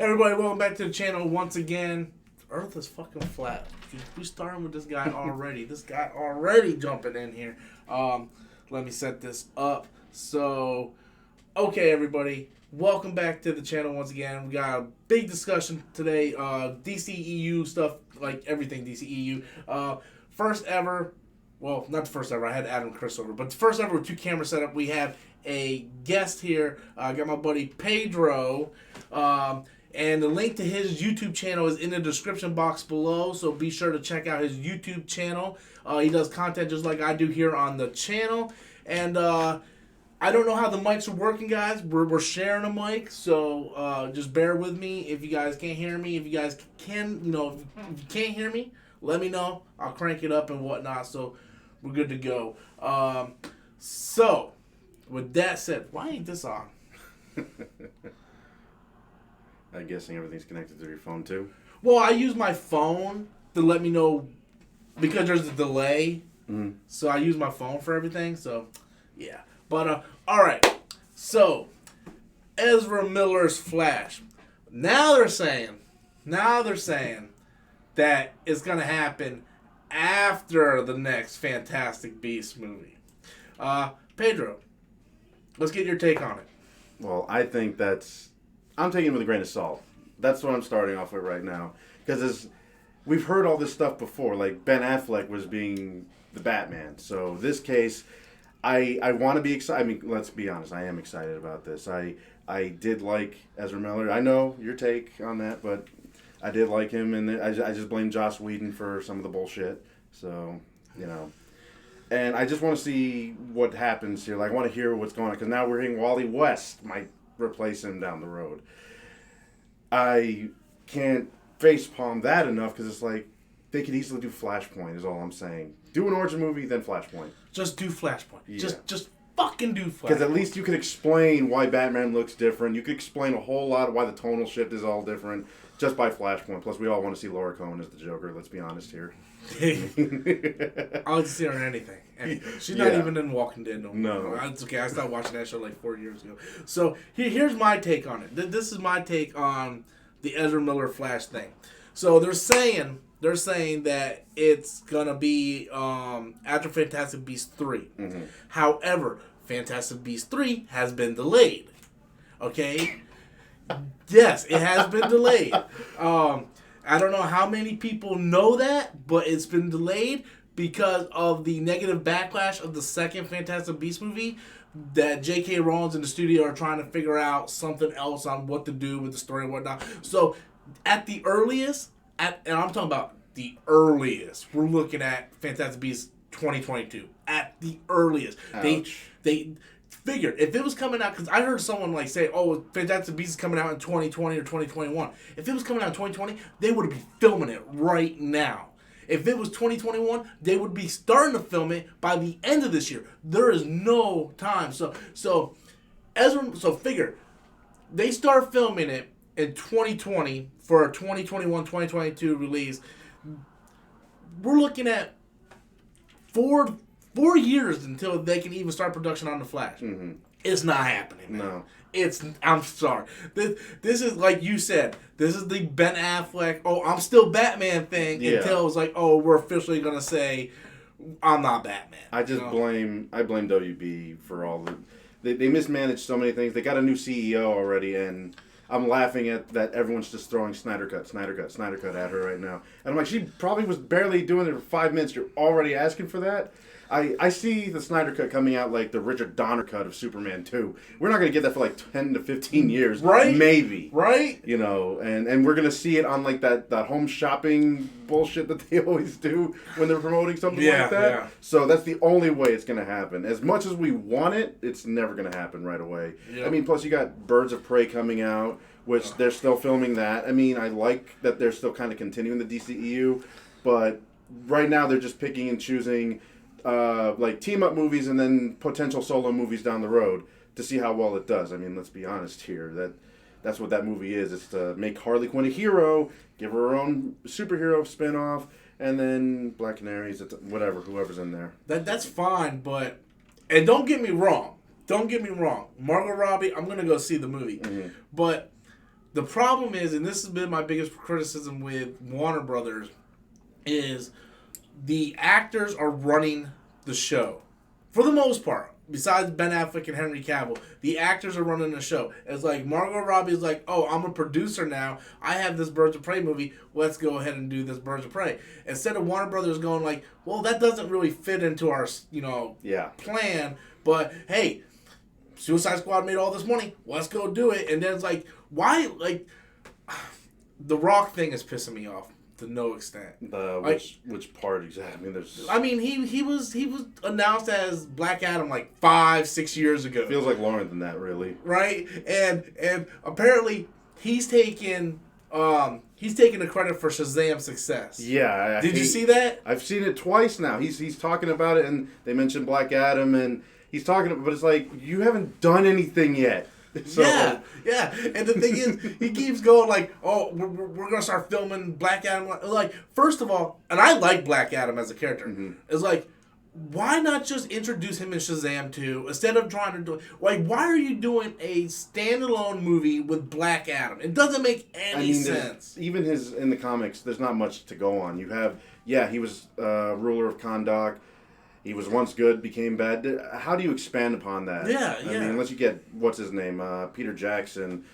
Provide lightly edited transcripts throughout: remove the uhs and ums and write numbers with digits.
Everybody, welcome back to the channel once again. Earth is fucking flat. We starting with this guy already. This guy already jumping in here. Let me set this up. So, okay, everybody, welcome back to the channel once again. We got a big discussion today. DCEU stuff, like everything DCEU. First ever. Well, not the first ever. I had Adam and Chris over, but the first ever with 2 camera setup. We have a guest here. I got my buddy Pedro. And the link to his YouTube channel is in the description box below, so be sure to check out his YouTube channel. He does content just like I do here on the channel. And I don't know how the mics are working, guys. We're sharing a mic, so just bear with me if you guys can't hear me. If you guys can, if you can't hear me, let me know. I'll crank it up and whatnot, so we're good to go. So, with that said, why ain't this on? I'm guessing everything's connected to your phone, too? Well, I use my phone to let me know, because there's a delay, so I use my phone for everything, so, yeah. But, alright, so, Ezra Miller's Flash. Now they're saying that it's going to happen after the next Fantastic Beasts movie. Pedro, let's get your take on it. Well, I think I'm taking it with a grain of salt. That's what I'm starting off with right now. Because we've heard all this stuff before. Like, Ben Affleck was being the Batman. So, this case, I want to be excited. I mean, let's be honest. I am excited about this. I did like Ezra Miller. I know your take on that, but I did like him. And I just blame Joss Whedon for some of the bullshit. So, And I just want to see what happens here. Like, I want to hear what's going on. Because now we're hearing Wally West might replace him down the road. I can't facepalm that enough because it's like they could easily do Flashpoint is all I'm saying. Do an origin movie, then Flashpoint. Just do Flashpoint. Yeah. Just fucking do Flashpoint. Because at least you could explain why Batman looks different. You could explain a whole lot of why the tonal shift is all different just by Flashpoint. Plus, we all want to see Laura Cohen as the Joker. Let's be honest here. I like to see her in anything. She's not even in Walking Dead no more. No. It's okay. I stopped watching that show like 4 years ago. So here's my take on it. This is my take on the Ezra Miller Flash thing. So they're saying that it's gonna be after Fantastic Beasts 3. Mm-hmm. However, Fantastic Beasts 3 has been delayed. Okay. Yes, it has been delayed. I don't know how many people know that, but it's been delayed because of the negative backlash of the second Fantastic Beasts movie, that J.K. Rowling and the studio are trying to figure out something else on what to do with the story and whatnot. So, at the earliest, and I'm talking about the earliest, we're looking at Fantastic Beasts 2022. At the earliest. Ouch. They figured if it was coming out, because I heard someone say, "Oh, Fantastic Beasts is coming out in 2020 or 2021." If it was coming out in 2020, they would be filming it right now. If it was 2021, they would be starting to film it by the end of this year. There is no time. So figure they start filming it in 2020 for a 2021-2022 release. We're looking at four years until they can even start production on The Flash. Mm-hmm. It's not happening, man. No. I'm sorry. This is, like you said, this is the Ben Affleck, I'm still Batman thing until it's like, we're officially going to say, I'm not Batman. I blame WB for all they mismanaged so many things. They got a new CEO already, and I'm laughing at that everyone's just throwing Snyder Cut at her right now. And I'm like, she probably was barely doing it for 5 minutes. You're already asking for that? I see the Snyder Cut coming out like the Richard Donner cut of Superman 2. We're not going to get that for like 10 to 15 years. Right? Maybe. Right? And we're going to see it on like that home shopping bullshit that they always do when they're promoting something like that. Yeah. So that's the only way it's going to happen. As much as we want it, it's never going to happen right away. Yep. I mean, plus you got Birds of Prey coming out, which they're still filming that. I mean, I like that they're still kind of continuing the DCEU, but right now they're just picking and choosing like team-up movies and then potential solo movies down the road to see how well it does. I mean, let's be honest here. That's what that movie is. It's to make Harley Quinn a hero, give her own superhero spin-off, and then Black Canaries, whoever's in there. That's fine, but... And don't get me wrong. Margot Robbie, I'm going to go see the movie. Mm-hmm. But The problem is, and this has been my biggest criticism with Warner Brothers, is the actors are running the show. For the most part, besides Ben Affleck and Henry Cavill, the actors are running the show. It's like Margot Robbie's like, oh, I'm a producer now. I have this Birds of Prey movie. Let's go ahead and do this Birds of Prey. Instead of Warner Brothers going like, well, that doesn't really fit into our, plan. But hey, Suicide Squad made all this money. Let's go do it. And then it's like, why? Like, the Rock thing is pissing me off to no extent. Which part exactly? He was announced as Black Adam like 5-6 years ago. Feels like longer than that, really. Right, and apparently he's taking the credit for Shazam's success. Yeah. Did you see that? I've seen it twice now. He's talking about it, and they mentioned Black Adam, and he's talking, but it's like you haven't done anything yet. So, yeah. And the thing is, he keeps going like, oh, we're going to start filming Black Adam. Like, first of all, and I like Black Adam as a character. Mm-hmm. It's like, why not just introduce him in Shazam 2 instead of trying to do... Like, why are you doing a standalone movie with Black Adam? It doesn't make any sense. Even in the comics, there's not much to go on. You have, he was ruler of Kahndaq. He was once good, became bad. How do you expand upon that? I mean, unless you get, what's his name, Peter Jackson,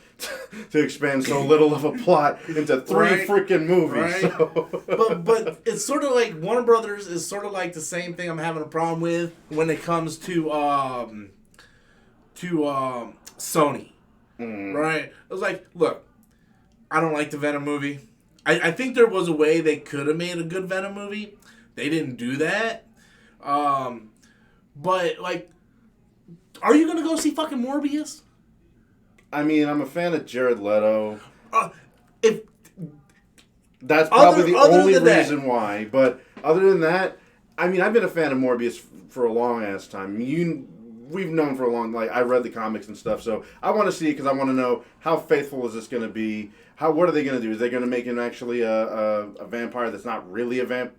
to expand so little of a plot into 3 freaking movies. Right. So. but it's sort of like Warner Brothers is sort of like the same thing I'm having a problem with when it comes to Sony. Right? It was like, look, I don't like the Venom movie. I think there was a way they could have made a good Venom movie. They didn't do that. But, like, are you going to go see fucking Morbius? I mean, I'm a fan of Jared Leto. That's other probably the only that. reason why. But other than that, I mean, I've been a fan of Morbius for a long-ass time. We've known for a long... Like, I read the comics and stuff, so I want to see it because I want to know how faithful is this going to be. What are they going to do? Is they going to make him actually a vampire that's not really a that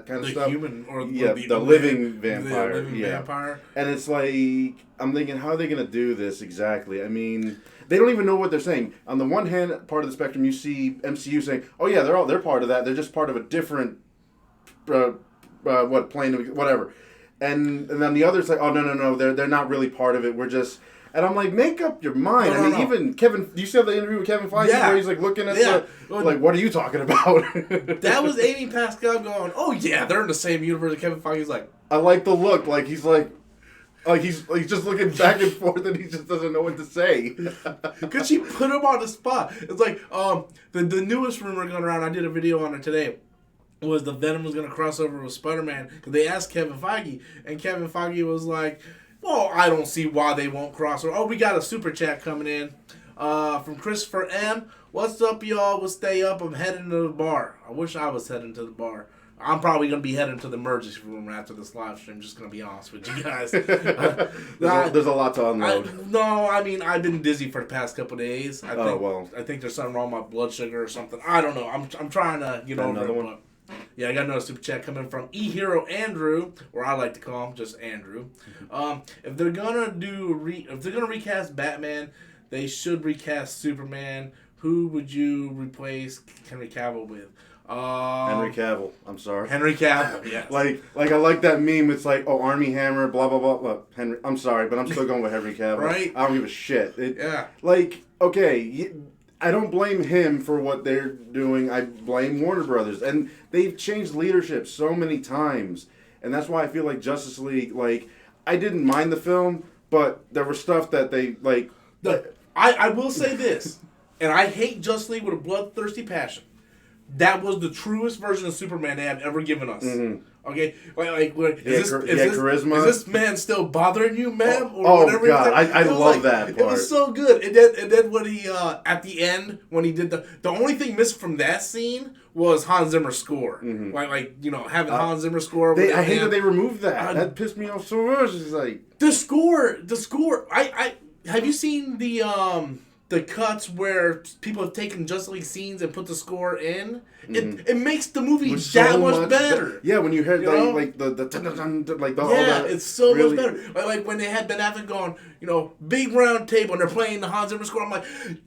kind of stuff? The human or the living vampire. The living vampire. And it's like, I'm thinking, how are they going to do this exactly? I mean, they don't even know what they're saying. On the one hand, part of the spectrum, you see MCU saying, oh yeah, they're part of that. They're just part of a different, plane, whatever. And then the other's like, oh no, they're not really part of it. We're just... And I'm like, make up your mind. No. Even Kevin... Do you see the interview with Kevin Feige where he's like looking at like, what are you talking about? That was Amy Pascal going, oh yeah, they're in the same universe. And Kevin Feige's like... I like the look. Like, he's just looking back and forth and he just doesn't know what to say. Because she put him on the spot. It's like, the newest rumor going around, I did a video on it today, was the Venom was going to cross over with Spider-Man. Because they asked Kevin Feige, and Kevin Feige was like... Well, I don't see why they won't cross over. Oh, we got a super chat coming in from Christopher M. What's up, y'all? We'll stay up. I'm heading to the bar. I wish I was heading to the bar. I'm probably going to be heading to the emergency room after this live stream. Just going to be honest with you guys. There's a lot to unload. I've been dizzy for the past couple of days. I think there's something wrong with my blood sugar or something. I don't know. I'm trying to get over it. Yeah, I got another super chat coming from eHero Andrew, or I like to call him just Andrew. If they're gonna recast Batman, they should recast Superman. Who would you replace Henry Cavill with? Henry Cavill. I'm sorry. Henry Cavill. Yeah. like I like that meme. It's like, oh, Army Hammer, blah blah blah. Look, Henry. I'm sorry, but I'm still going with Henry Cavill. Right. I don't give a shit. Like, okay. I don't blame him for what they're doing. I blame Warner Brothers. And they've changed leadership so many times. And that's why I feel like Justice League, like, I didn't mind the film, but there was stuff that they, like... I will say this, and I hate Justice League with a bloodthirsty passion. That was the truest version of Superman they have ever given us. Mm-hmm. Okay? Is charisma? Is this man still bothering you, ma'am? Or whatever? God, I love that part. It was so good. And then when he, at the end, when he did the only thing missing from that scene was Hans Zimmer's score. Mm-hmm. Having Hans Zimmer score. I hate that they removed that. That pissed me off so much. It's like... The score, have you seen the the cuts where people have taken Justice League scenes and put the score in, it makes the movie that much better. Yeah, when you hear like the it's so really, much better. Like when they had Ben Affleck going, big round table and they're playing the Hans Zimmer score. I'm like,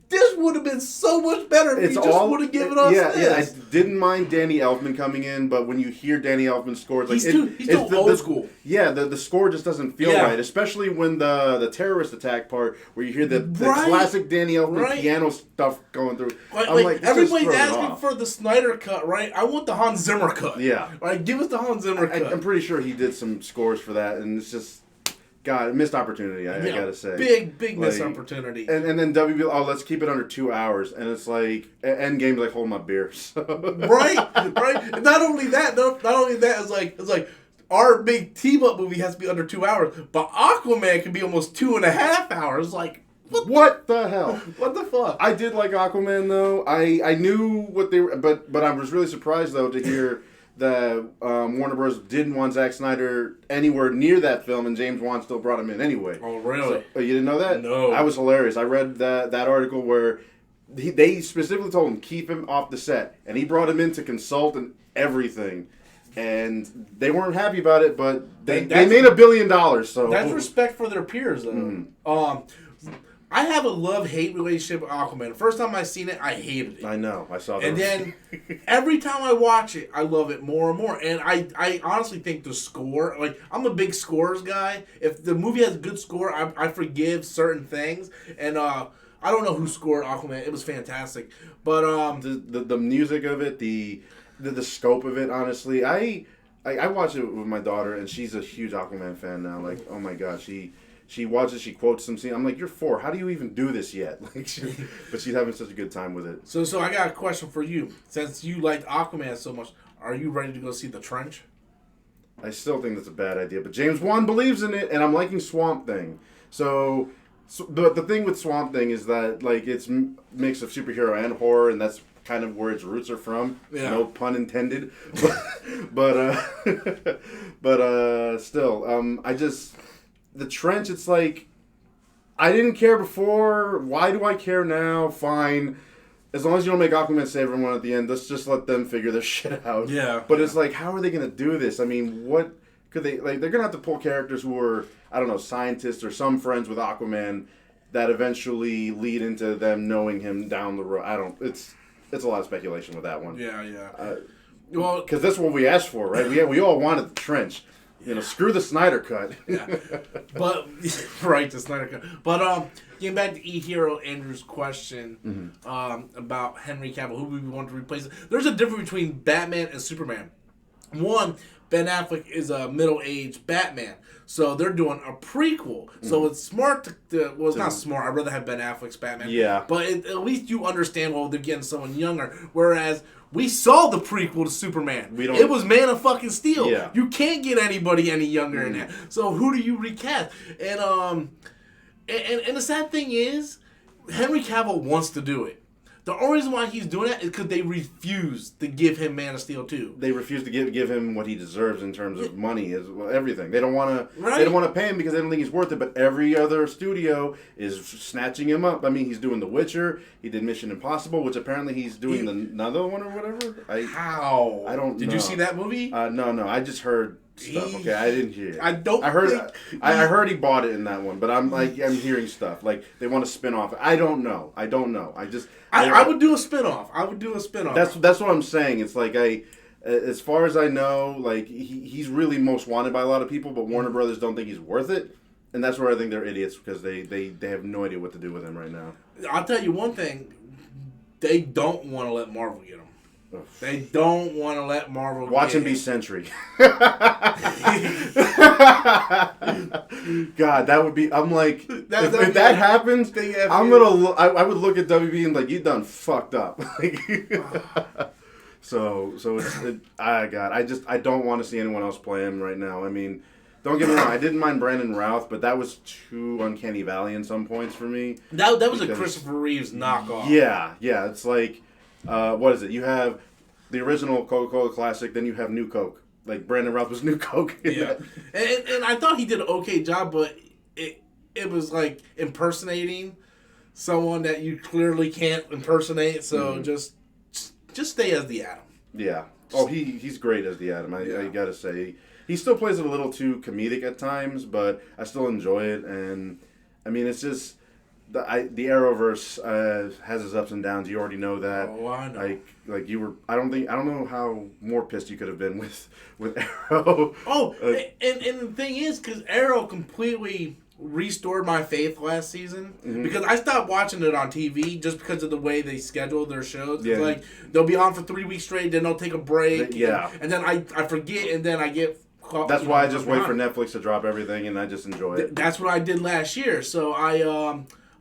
this would have been so much better if you just would have given us this. Yeah, I didn't mind Danny Elfman coming in, but when you hear Danny Elfman's score, like he's too old school. Yeah, the score just doesn't feel right, especially when the terrorist attack part where you hear the classic Danny Elfman piano stuff going through. I'm like everybody's asking for the Snyder cut, right? I want the Hans Zimmer cut. Yeah, right. Give us the Hans Zimmer cut. I'm pretty sure he did some scores for that, and it's just. God, missed opportunity, I gotta say. Big missed opportunity. And then WB, let's keep it under 2 hours. And it's like, Endgame's like, hold my beer. So. Right. Not only that, it's like, our big team-up movie has to be under 2 hours, but Aquaman can be almost 2.5 hours. Like, what the hell? What the fuck? I did like Aquaman, though. I knew what they were, but I was really surprised, though, to hear that Warner Bros. Didn't want Zack Snyder anywhere near that film, and James Wan still brought him in anyway. Oh, really? So, you didn't know that? No. That was hilarious. I read that article where they specifically told him keep him off the set, and he brought him in to consult and everything. And they weren't happy about it, but they made $1 billion. So that's respect for their peers, though. Mm-hmm. I have a love-hate relationship with Aquaman. The first time I seen it, I hated it. I know. I saw that. And then every time I watch it, I love it more and more. And I honestly think the score, like, I'm a big scores guy. If the movie has a good score, I forgive certain things. And I don't know who scored Aquaman. It was fantastic. But the music of it, the scope of it, honestly, I watched it with my daughter, and she's a huge Aquaman fan now. Like, oh my god, she watches, she quotes some scene. I'm like, you're 4. How do you even do this yet? Like, but she's having such a good time with it. So I got a question for you. Since you liked Aquaman so much, are you ready to go see The Trench? I still think that's a bad idea, but James Wan believes in it, and I'm liking Swamp Thing. So the thing with Swamp Thing is that, like, it's a mix of superhero and horror, and that's kind of where its roots are from. Yeah. No pun intended. but still, The Trench, it's like, I didn't care before. Why do I care now? Fine. As long as you don't make Aquaman save everyone at the end, let's just let them figure this shit out. Yeah. But it's like, how are they going to do this? I mean, what could they... Like, they're going to have to pull characters who are, I don't know, scientists or some friends with Aquaman that eventually lead into them knowing him down the road. It's a lot of speculation with that one. Yeah. Well, because that's what we asked for, right? We all wanted The Trench. Screw the Snyder cut. Yeah. But, right, the Snyder cut. But, getting back to E-Hero Andrew's question about Henry Cavill, who we want to replace. There's a difference between Batman and Superman. One, Ben Affleck is a middle-aged Batman. So they're doing a prequel. So it's smart well, it's not smart. I'd rather have Ben Affleck's Batman. Yeah. But at least you understand, well, they're getting someone younger. Whereas... we saw the prequel to Superman. It was Man of fucking Steel. Yeah. You can't get anybody any younger than that. So who do you recast? And the sad thing is, Henry Cavill wants to do it. The only reason why he's doing that is because they refuse to give him Man of Steel 2. They refuse to give him what he deserves in terms of money, everything. They don't want to. Right. They don't want to pay him because they don't think he's worth it. But every other studio is snatching him up. I mean, he's doing The Witcher. He did Mission Impossible, which apparently he's doing another one or whatever. How? I don't know. Did you see that movie? No. I just heard stuff. Okay, I didn't hear it. I heard he bought it in that one, but I'm hearing stuff like they want to spin off. I don't know. I would do a spinoff. That's what I'm saying. It's like as far as I know, like he's really most wanted by a lot of people, but Warner Brothers don't think he's worth it, and that's where I think they're idiots because they have no idea what to do with him right now. I'll tell you one thing: they don't want to let Marvel get him. They don't want to let Marvel watch him be Sentry. God, that would be. I'm like, if that happens, I'm gonna. I would look at WB and like, you done fucked up. So I don't want to see anyone else play him right now. I mean, don't get me wrong, I didn't mind Brandon Routh, but that was too Uncanny Valley in some points for me. That was a Christopher Reeves knockoff. Yeah, it's like. What is it? You have the original Coca-Cola Classic, then you have New Coke. Like, Brandon Routh was New Coke. Yeah. And I thought he did an okay job, but it was, like, impersonating someone that you clearly can't impersonate. So just stay as the Atom. Yeah. Oh, he's great as the Atom. I gotta say, he still plays it a little too comedic at times, but I still enjoy it. And I mean, it's just the Arrowverse has its ups and downs. You already know that. Oh, I know. Like you were. I don't know how more pissed you could have been with Arrow. Oh, and the thing is, because Arrow completely restored my faith last season, because I stopped watching it on TV just because of the way they schedule their shows. Yeah. Like they'll be on for 3 weeks straight, then they'll take a break. And then I forget, and then I get. That's why I just wait for Netflix to drop everything, and I just enjoy it. That's what I did last year. So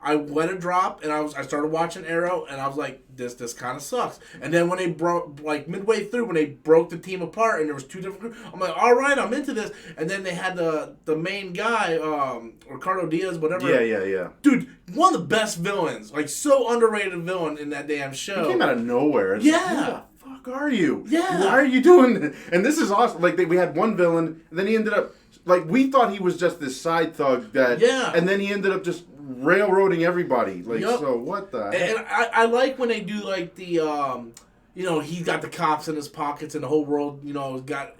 I let it drop, and I started watching Arrow, and I was like, this kind of sucks. And then when they broke, like midway through, when they broke the team apart, and there was 2 different groups, I'm like, all right, I'm into this. And then they had the main guy, Ricardo Diaz, whatever. Yeah. Dude, one of the best villains, like so underrated villain in that damn show. He came out of nowhere. It's yeah. Who the fuck are you? Yeah. Why are you doing this? And this is awesome. Like we had one villain, and then he ended up. Like, we thought he was just this side thug that... Yeah. And then he ended up just railroading everybody. Like, so what the heck? And I like when they do, like, the, he's got the cops in his pockets and the whole world, got,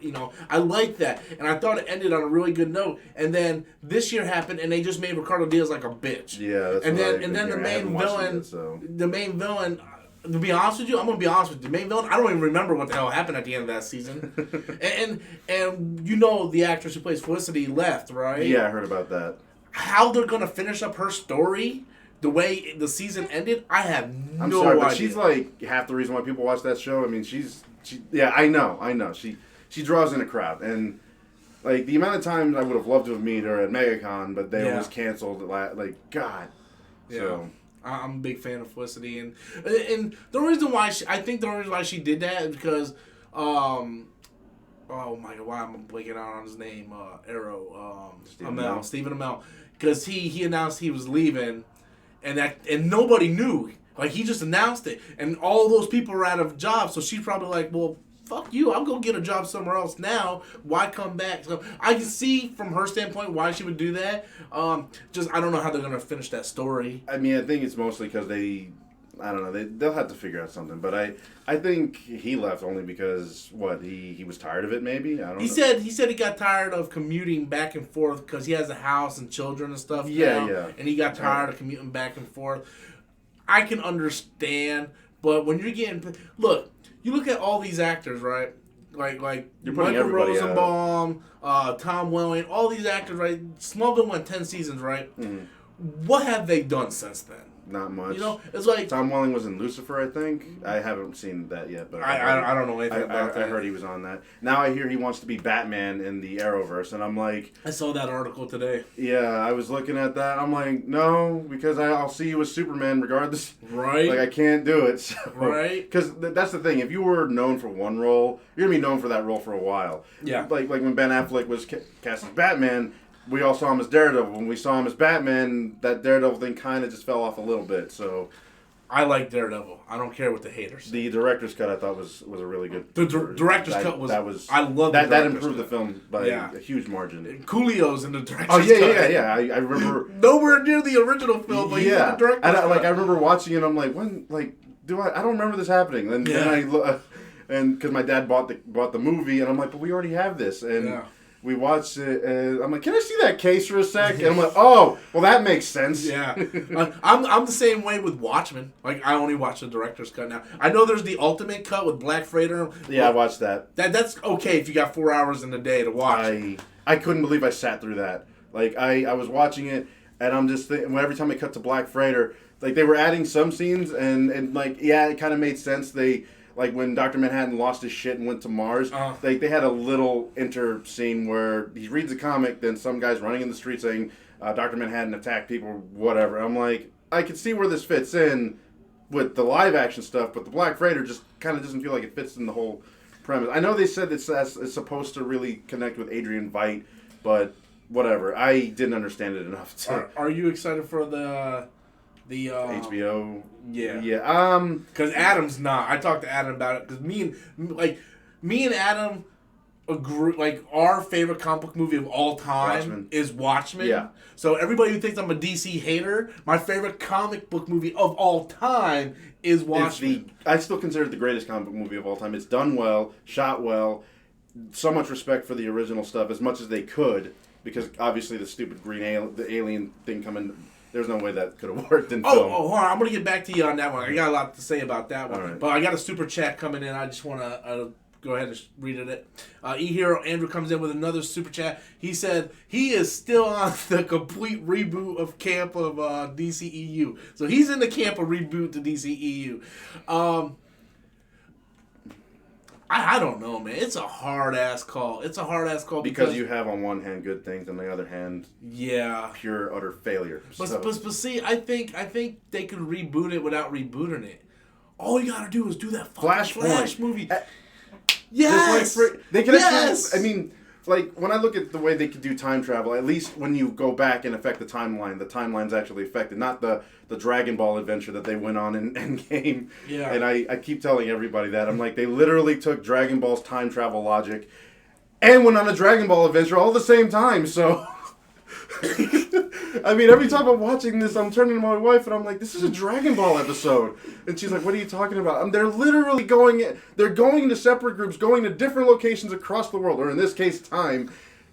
I like that. And I thought it ended on a really good note. And then this year happened, and they just made Ricardo Diaz like a bitch. Yeah, that's and then the main villain... To be honest with you, I'm gonna be honest with you. The main villain, I don't even remember what the hell happened at the end of that season. and the actress who plays Felicity left, right? Yeah, I heard about that. How they're gonna finish up her story, the way the season ended, I have no idea. I'm sorry, but she's like half the reason why people watch that show. I mean, yeah, I know. She draws in a crowd, and like the amount of times I would have loved to have met her at MegaCon, but they always canceled. Like, God. Yeah. So. I'm a big fan of Felicity, and the reason why she did that is because, oh my God, why am I blanking out on his name? Arrow, Stephen Amell, because he announced he was leaving, and nobody knew. Like, he just announced it, and all those people are out of jobs, so she's probably like, well, fuck you, I'll go get a job somewhere else now. Why come back? So I can see from her standpoint why she would do that. Just I don't know how they're gonna finish that story. I mean, I think it's mostly because I don't know, they'll have to figure out something. But I think he left only because he was tired of it. Maybe I don't know. He said he got tired of commuting back and forth because he has a house and children and stuff. Yeah. And he got tired of commuting back and forth. I can understand, but when you're getting you look at all these actors, right? Like Michael Rosenbaum, Tom Welling, all these actors, right? Smallville went 10 seasons, right? Mm-hmm. What have they done since then? Not much. It's like Tom Welling was in Lucifer, I think. I haven't seen that yet, but I don't know anything about that. I heard he was on that. Now I hear he wants to be Batman in the Arrowverse, and I'm like, I saw that article today. Yeah, I was looking at that. I'm like, no, because I'll see you as Superman regardless. Right. Like I can't do it. So, right. Because that's the thing. If you were known for one role, you're gonna be known for that role for a while. Yeah. Like when Ben Affleck was cast as Batman. We all saw him as Daredevil. When we saw him as Batman, that Daredevil thing kind of just fell off a little bit. So, I like Daredevil. I don't care what the haters say. The director's cut I thought was a really good. The director's cut was. I love that. That improved the film by a huge margin. Coolio's in the director's cut. Oh yeah. I remember nowhere near the original film, but he's in the director's cut. I remember watching it. I'm like, when I don't remember this happening. And and because my dad bought the movie, and I'm like, but we already have this, and. We watched it, and I'm like, can I see that case for a sec? And I'm like, oh, well, that makes sense. Yeah. I'm the same way with Watchmen. Like, I only watch the director's cut now. I know there's the ultimate cut with Black Freighter. Yeah, I watched that. That's okay if you got 4 hours in a day to watch. I couldn't believe I sat through that. Like, I was watching it, and I'm just thinking, every time I cut to Black Freighter, like, they were adding some scenes, and like, yeah, it kind of made sense. Like when Dr. Manhattan lost his shit and went to Mars, they had a little inter scene where he reads a comic, then some guy's running in the street saying, Dr. Manhattan attacked people, whatever. I'm like, I can see where this fits in with the live action stuff, but the Black Freighter just kind of doesn't feel like it fits in the whole premise. I know they said it's supposed to really connect with Adrian Veidt, but whatever. I didn't understand it enough to... Are you excited for the HBO? Yeah. Because Adam's not. I talked to Adam about it because me and Adam agree. Like our favorite comic book movie of all time is Watchmen. Yeah. So everybody who thinks I'm a DC hater, my favorite comic book movie of all time is Watchmen. I still consider it the greatest comic book movie of all time. It's done well, shot well, so much respect for the original stuff as much as they could, because obviously the stupid the alien thing coming, there's no way that could have worked in film. Hold on. I'm going to get back to you on that one. I got a lot to say about that one. Right. But I got a super chat coming in. I just want to go ahead and read it. E-Hero Andrew comes in with another super chat. He said he is still on the complete reboot of camp of DCEU. So he's in the camp of reboot the DCEU. I don't know, man. It's a hard-ass call. Because you have on one hand good things, on the other hand, pure, utter failure. But see, I think they could reboot it without rebooting it. All you gotta do is do that fucking Flash movie. Yes! They can actually, I mean, like, when I look at the way they could do time travel, at least when you go back and affect the timeline's actually affected, not the Dragon Ball adventure that they went on in Endgame. Yeah. And I keep telling everybody that. I'm like, they literally took Dragon Ball's time travel logic and went on a Dragon Ball adventure all at the same time, so... I mean, every time I'm watching this, I'm turning to my wife and I'm like, this is a Dragon Ball episode. And she's like, what are you talking about? They're literally going into separate groups, going to different locations across the world, or in this case, time,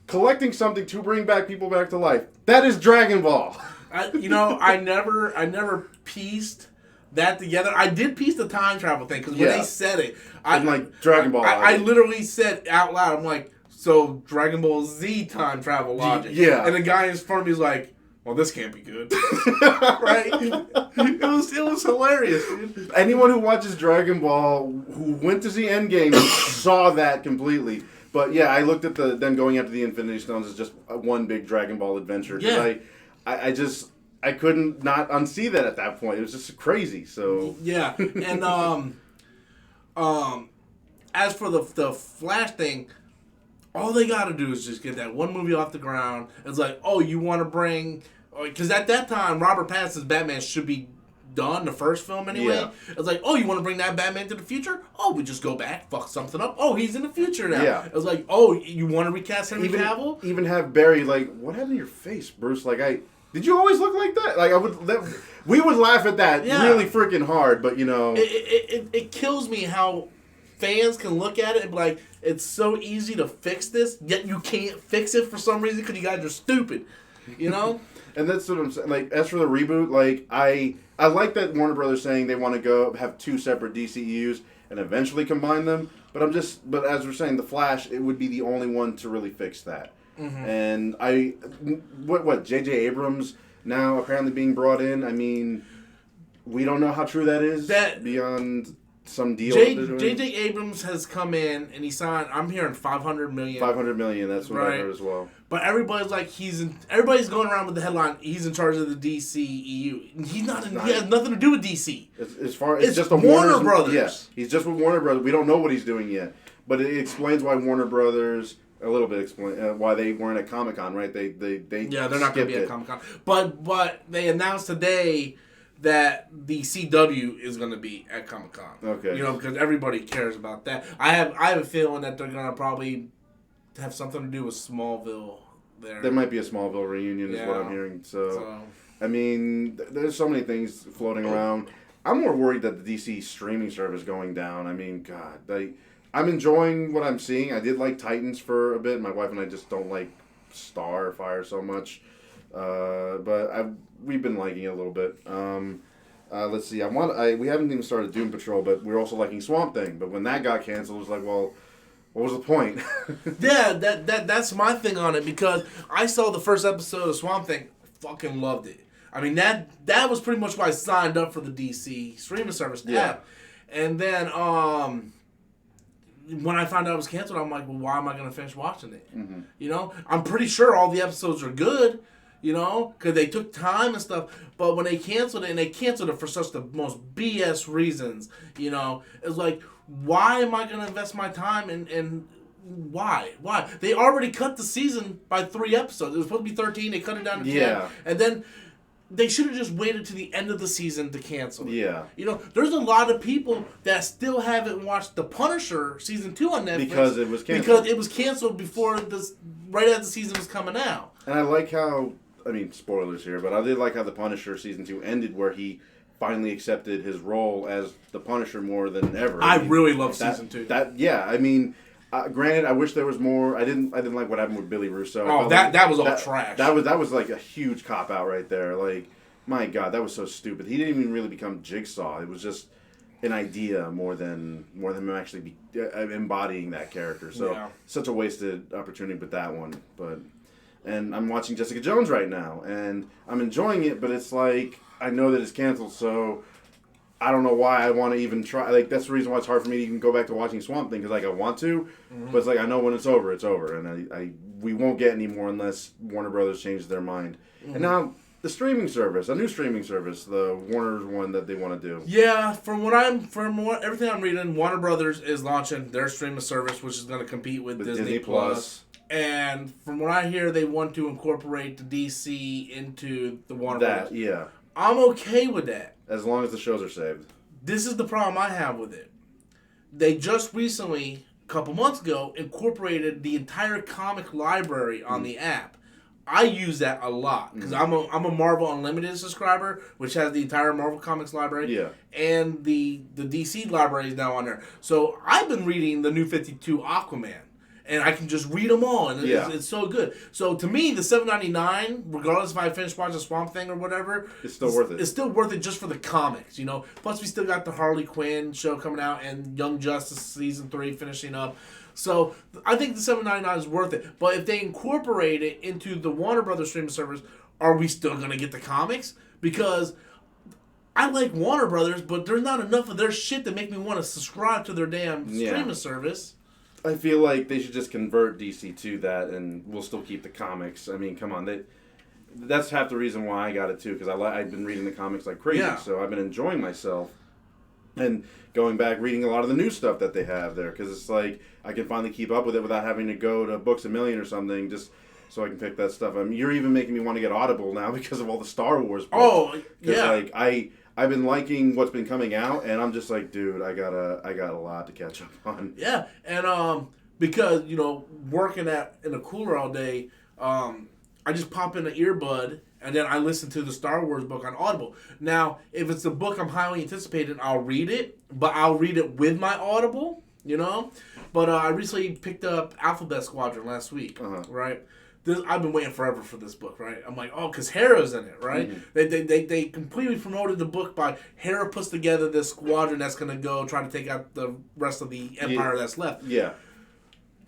collecting something to bring people back to life. That is Dragon Ball. I never pieced that together. I did piece the time travel thing, because when they said it, I'm like, Dragon Ball. I literally said out loud, I'm like, so Dragon Ball Z time travel logic. Yeah. And the guy in front of me is like, well, this can't be good. Right? It was hilarious, dude. Anyone who watches Dragon Ball, who went to see Endgame, saw that completely. But yeah, I looked at them going after the Infinity Stones as just one big Dragon Ball adventure. Yeah. I couldn't not unsee that at that point. It was just crazy. So yeah, and as for the Flash thing, all they got to do is just get that one movie off the ground. It's like, oh, you want to bring... Because at that time, Robert Pattinson's Batman should be done, the first film anyway. Yeah. It's like, oh, you want to bring that Batman to the future? Oh, we just go back, fuck something up. Oh, he's in the future now. Yeah. It was like, oh, you want to recast Henry Cavill? Even have Barry, like, what happened to your face, Bruce? Like, did you always look like that? Like, we would laugh at that really freaking hard, but, you know... It kills me how fans can look at it and be like, it's so easy to fix this, yet you can't fix it for some reason because you guys are stupid, you know? And that's what I'm saying. Like, as for the reboot, like, I like that Warner Brothers saying they want to go have two separate DCEUs and eventually combine them. But but as we're saying, The Flash, it would be the only one to really fix that. Mm-hmm. And what J.J. Abrams now apparently being brought in, I mean, we don't know how true that is beyond some deal. J.J. Abrams has come in and he signed, I'm hearing $500 million. $500 million, that's what I heard as well. But everybody's like, everybody's going around with the headline, he's in charge of the DCEU. He's not. He has nothing to do with DC. It's just a Warner Brothers. Yes, he's just with Warner Brothers. We don't know what he's doing yet, but it explains why Warner Brothers a little bit explain why they weren't at Comic-Con, right? They're not going to be at Comic-Con. But they announced today that the CW is going to be at Comic-Con. Okay. You know, because everybody cares about that. I have a feeling that they're going to probably have something to do with Smallville there. There might be a Smallville reunion is what I'm hearing. So, I mean, there's so many things floating around. I'm more worried that the DC streaming service is going down. I mean, God, I'm enjoying what I'm seeing. I did like Titans for a bit. My wife and I just don't like Starfire so much. But we've been liking it a little bit. Let's see. We haven't even started Doom Patrol, but we're also liking Swamp Thing. But when that got canceled, it was like, well, what was the point? Yeah, that's my thing on it, because I saw the first episode of Swamp Thing, fucking loved it. I mean, that was pretty much why I signed up for the DC streaming service app. And then when I found out it was canceled, I'm like, well, why am I going to finish watching it? Mm-hmm. You know, I'm pretty sure all the episodes are good, you know, because they took time and stuff. But when they canceled it, and they canceled it for such the most BS reasons, you know, it's like, why am I going to invest my time and why? They already cut the season by 3 episodes. It was supposed to be 13. They cut it down to 10. And then they should have just waited to the end of the season to cancel it. Yeah. You know, there's a lot of people that still haven't watched The Punisher season 2 on Netflix Because it was canceled. Because it was canceled before this, right as the season was coming out. And I like how, I mean, spoilers here, but I did like how The Punisher season 2 ended, where he finally accepted his role as the Punisher more than ever. I mean, really love season 2. I mean. Granted, I wish there was more. I didn't like what happened with Billy Russo. Oh, that was all trash. That was like a huge cop out right there. Like, my God, that was so stupid. He didn't even really become Jigsaw. It was just an idea more than him actually embodying that character. So such a wasted opportunity with that one. And I'm watching Jessica Jones right now, and I'm enjoying it. But it's like I know that it's canceled, so. I don't know why I want to even try. Like, that's the reason why it's hard for me to even go back to watching Swamp Thing, because, like, I want to, but it's like, I know when it's over, it's over. And we won't get any more unless Warner Brothers changes their mind. Mm-hmm. And now, the streaming service, a new streaming service, the Warner's one that they want to do. Yeah, from everything I'm reading, Warner Brothers is launching their streaming service, which is going to compete with Disney Plus. And from what I hear, they want to incorporate the DC into the Warner Brothers. Yeah. I'm okay with that. As long as the shows are saved. This is the problem I have with it. They just recently, a couple months ago, incorporated the entire comic library on the app. I use that a lot because I'm a Marvel Unlimited subscriber, which has the entire Marvel Comics library. Yeah. And the DC library is now on there. So I've been reading the New 52 Aquaman. And I can just read them all, and it's so good. So to me, the $7.99, regardless if I finish watching Swamp Thing or whatever, it's still worth it. It's still worth it just for the comics, you know. Plus, we still got the Harley Quinn show coming out and Young Justice season 3 finishing up. So I think the $7.99 is worth it. But if they incorporate it into the Warner Brothers streaming service, are we still gonna get the comics? Because I like Warner Brothers, but there's not enough of their shit to make me want to subscribe to their damn streaming service. I feel like they should just convert DC to that, and we'll still keep the comics. I mean, come on, that's half the reason why I got it too, because I've been reading the comics like crazy, so I've been enjoying myself, and going back reading a lot of the new stuff that they have there, because it's like I can finally keep up with it without having to go to Books A Million or something, just so I can pick that stuff. I mean, you're even making me want to get Audible now because of all the Star Wars books. Oh, yeah. Like I've been liking what's been coming out, and I'm just like, dude, I got a lot to catch up on. Yeah, and because working in a cooler all day, I just pop in an earbud and then I listen to the Star Wars book on Audible. Now, if it's a book I'm highly anticipating, I'll read it, but I'll read it with my Audible, But I recently picked up Alphabet Squadron last week, right? I've been waiting forever for this book, right? I'm like, because Hera's in it, right? Mm-hmm. They completely promoted the book by Hera puts together this squadron that's going to go try to take out the rest of the empire that's left. Yeah.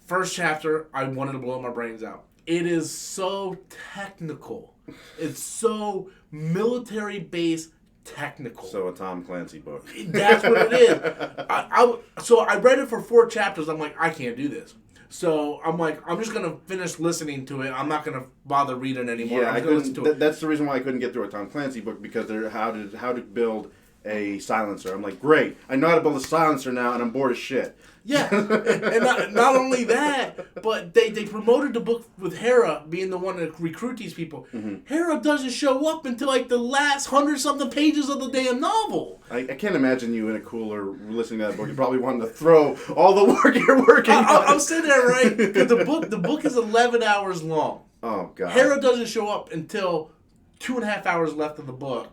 First chapter, I wanted to blow my brains out. It is so technical. It's so military-based technical. So a Tom Clancy book. That's what it is. So I read it for 4 chapters. I'm like, I can't do this. So I'm like, I'm just going to finish listening to it. I'm not going to bother reading anymore. Yeah, that's the reason why I couldn't get through a Tom Clancy book, because they're how to build a silencer. I'm like, great. I know how to build a silencer now, and I'm bored as shit. Yeah, and not only that, but they promoted the book with Hera being the one to recruit these people. Mm-hmm. Hera doesn't show up until like the last 100-something pages of the damn novel. I can't imagine you in a cooler listening to that book. You probably wanted to throw all the work you're working on. I'm sitting there, right? Because the book is 11 hours long. Oh, God. Hera doesn't show up until 2.5 hours left of the book.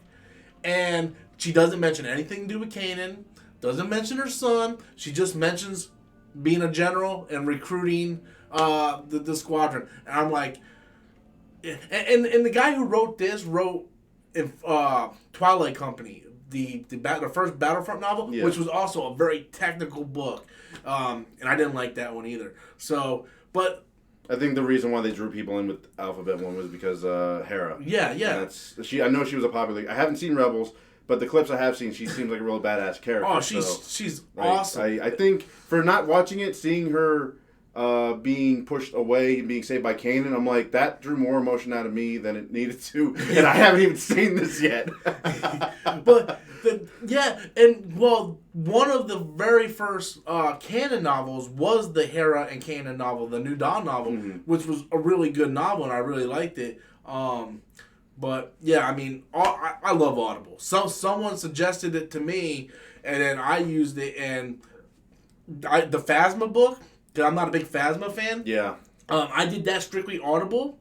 And she doesn't mention anything to do with Kanan. Doesn't mention her son. She just mentions being a general and recruiting the squadron. And I'm like, and the guy who wrote this wrote in Twilight Company, the first Battlefront novel, which was also a very technical book. And I didn't like that one either. So, but I think the reason why they drew people in with Alphabet One was because Hera. Yeah. I know she was a popular. I haven't seen Rebels. But the clips I have seen, she seems like a real badass character. Oh, she's awesome. I think for not watching it, seeing her being pushed away and being saved by Kanan, I'm like, that drew more emotion out of me than it needed to. And I haven't even seen this yet. But, one of the very first Kanan novels was the Hera and Kanan novel, the New Dawn novel, which was a really good novel, and I really liked it. But yeah, I mean, I love Audible. So someone suggested it to me, and then I used it, and the Phasma book, because I'm not a big Phasma fan. Yeah. I did that strictly Audible.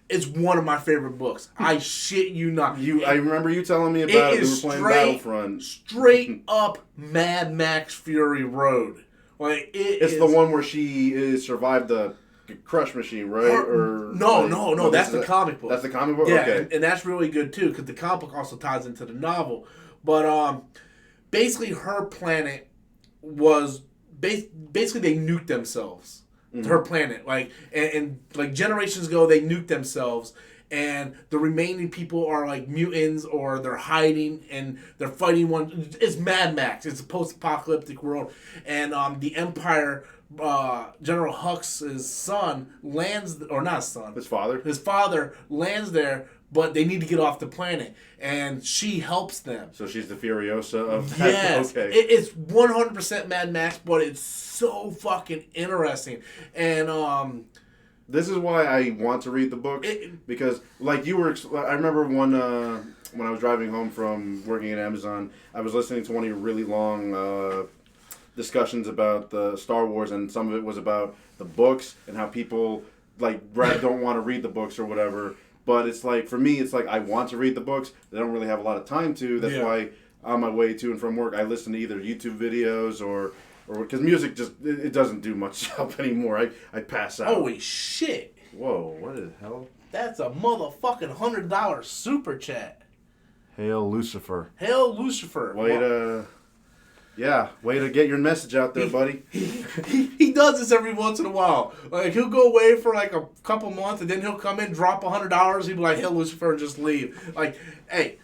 It's one of my favorite books. I shit you not. I remember you telling me about it. We were playing Battlefront. Straight up Mad Max Fury Road. Like it's the one where she survived the crush machine, right? No. That's the comic book. That's the comic book. Yeah, okay. and that's really good too because the comic book also ties into the novel. But basically, her planet was basically they nuked themselves. Her planet, like and like generations ago, they nuked themselves, and the remaining people are like mutants or they're hiding and they're fighting one. It's Mad Max. It's a post-apocalyptic world, and the Empire, General Hux's son lands, or not son, his father lands there. But they need to get off the planet, and she helps them. So she's the Furiosa of that. Yes, okay. It's 100% Mad Max, but it's so fucking interesting. And this is why I want to read the books because, like you were, I remember when I was driving home from working at Amazon, I was listening to one of your really long discussions about the Star Wars, and some of it was about the books and how people like don't want to read the books or whatever. But it's like, for me, it's like I want to read the books. I don't really have a lot of time to. That's why on my way to and from work, I listen to either YouTube videos or because music just, it doesn't do much help anymore. I pass out. Holy shit. Whoa, what the hell? That's a motherfucking $100 super chat. Hail Lucifer. Hail Lucifer. Way to get your message out there, buddy. He does this every once in a while. Like, he'll go away for like a couple months, and then he'll come in, drop $100. He'll be like, "Hey, Lucifer," and just leave. Like, hey.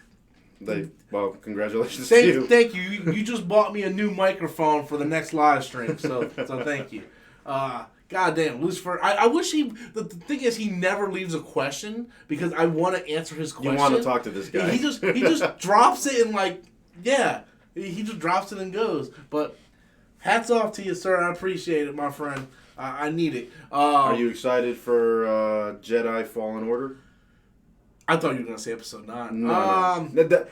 Well, congratulations to you. Thank you. You just bought me a new microphone for the next live stream, so thank you. Goddamn, Lucifer. I wish the thing is, he never leaves a question because I want to answer his question. You want to talk to this guy. He just drops it and like, yeah. He just drops it and goes. But hats off to you, sir. I appreciate it, my friend. I need it. Are you excited for Jedi Fallen Order? I thought you were going to say episode 9. No.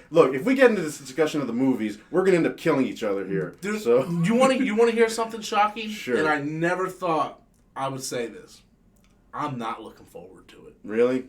Look, if we get into this discussion of the movies, we're going to end up killing each other here. Dude, so you want to hear something shocking? Sure. And I never thought I would say this. I'm not looking forward to it. Really?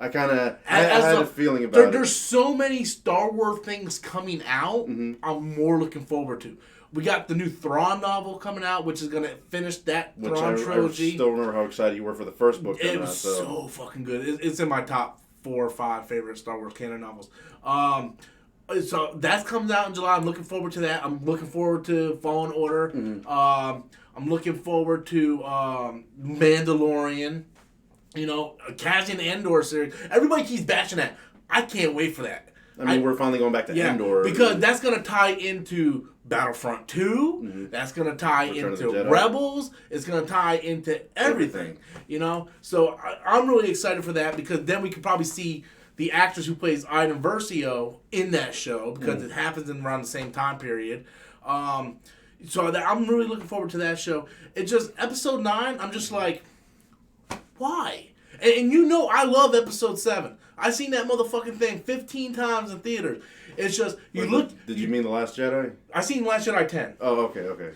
I kind of had a feeling about it. There's so many Star Wars things coming out. Mm-hmm. I'm more looking forward to. We got the new Thrawn novel coming out, which is going to finish that Thrawn trilogy. I still remember how excited you were for the first book. It was so fucking good. It's in my top 4 or 5 favorite Star Wars canon novels. So that comes out in July. I'm looking forward to that. I'm looking forward to Fallen Order. Mm-hmm. I'm looking forward to Mandalorian. You know, Cassian Andor series. Everybody keeps bashing that. I can't wait for that. I mean, we're finally going back to Andor. Because that's going to tie into Battlefront 2. Mm-hmm. That's going to tie Return into Rebels. It's going to tie into everything. You know? So I'm really excited for that because then we could probably see the actress who plays Ida Versio in that show because it happens in around the same time period. So I'm really looking forward to that show. It's just episode 9, I'm just like, why? And you know I love episode 7. I've seen that motherfucking thing 15 times in theaters. It's just, Did you mean The Last Jedi? I seen Last Jedi 10. Oh, okay.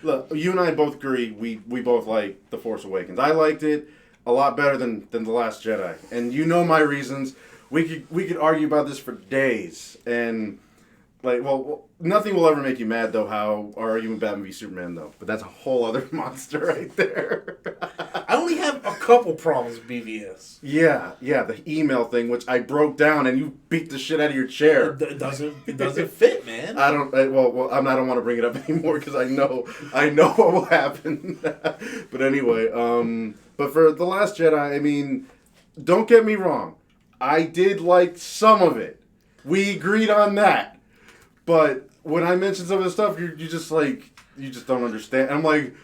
Look, you and I both agree. We both like The Force Awakens. I liked it a lot better than The Last Jedi. And you know my reasons. We could argue about this for days. And, nothing will ever make you mad, though, how our argument Batman v Superman, though. But that's a whole other monster right there. I only have a couple problems with BVS. Yeah, the email thing, which I broke down, and you beat the shit out of your chair. It doesn't fit, man. I don't want to bring it up anymore because I know what will happen. But anyway, but for The Last Jedi, I mean, don't get me wrong, I did like some of it. We agreed on that. But when I mention some of the stuff, you just don't understand. I'm like,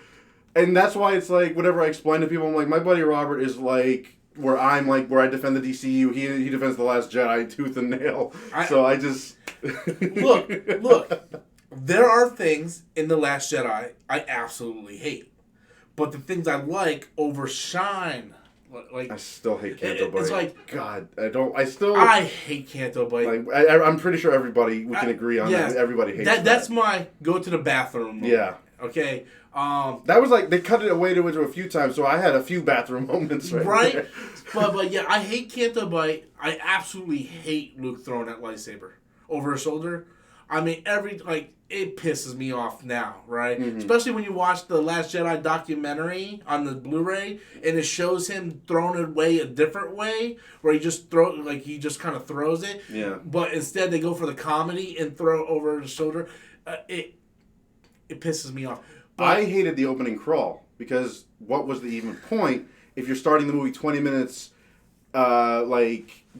and that's why it's like, whenever I explain to people, I'm like, my buddy Robert is like, where I defend the DCEU, he defends The Last Jedi tooth and nail. I just... Look, there are things in The Last Jedi I absolutely hate. But the things I like overshine Like I still hate Canto Bight. It's like God, I hate Canto Bight. Like I'm pretty sure we can agree on that. Everybody hates that. That's my go to the bathroom moment. Yeah. Okay. That was like they cut it away to a few times, so I had a few bathroom moments right there. But yeah, I hate Canto Bight. I absolutely hate Luke throwing that lightsaber over his shoulder. I mean, it pisses me off now, right? Mm-hmm. Especially when you watch the Last Jedi documentary on the Blu-ray, and it shows him throwing it away a different way, where he just kind of throws it. Yeah. But instead, they go for the comedy and throw it over his shoulder. It pisses me off. But I hated the opening crawl because what was the even point if you're starting the movie 20 minutes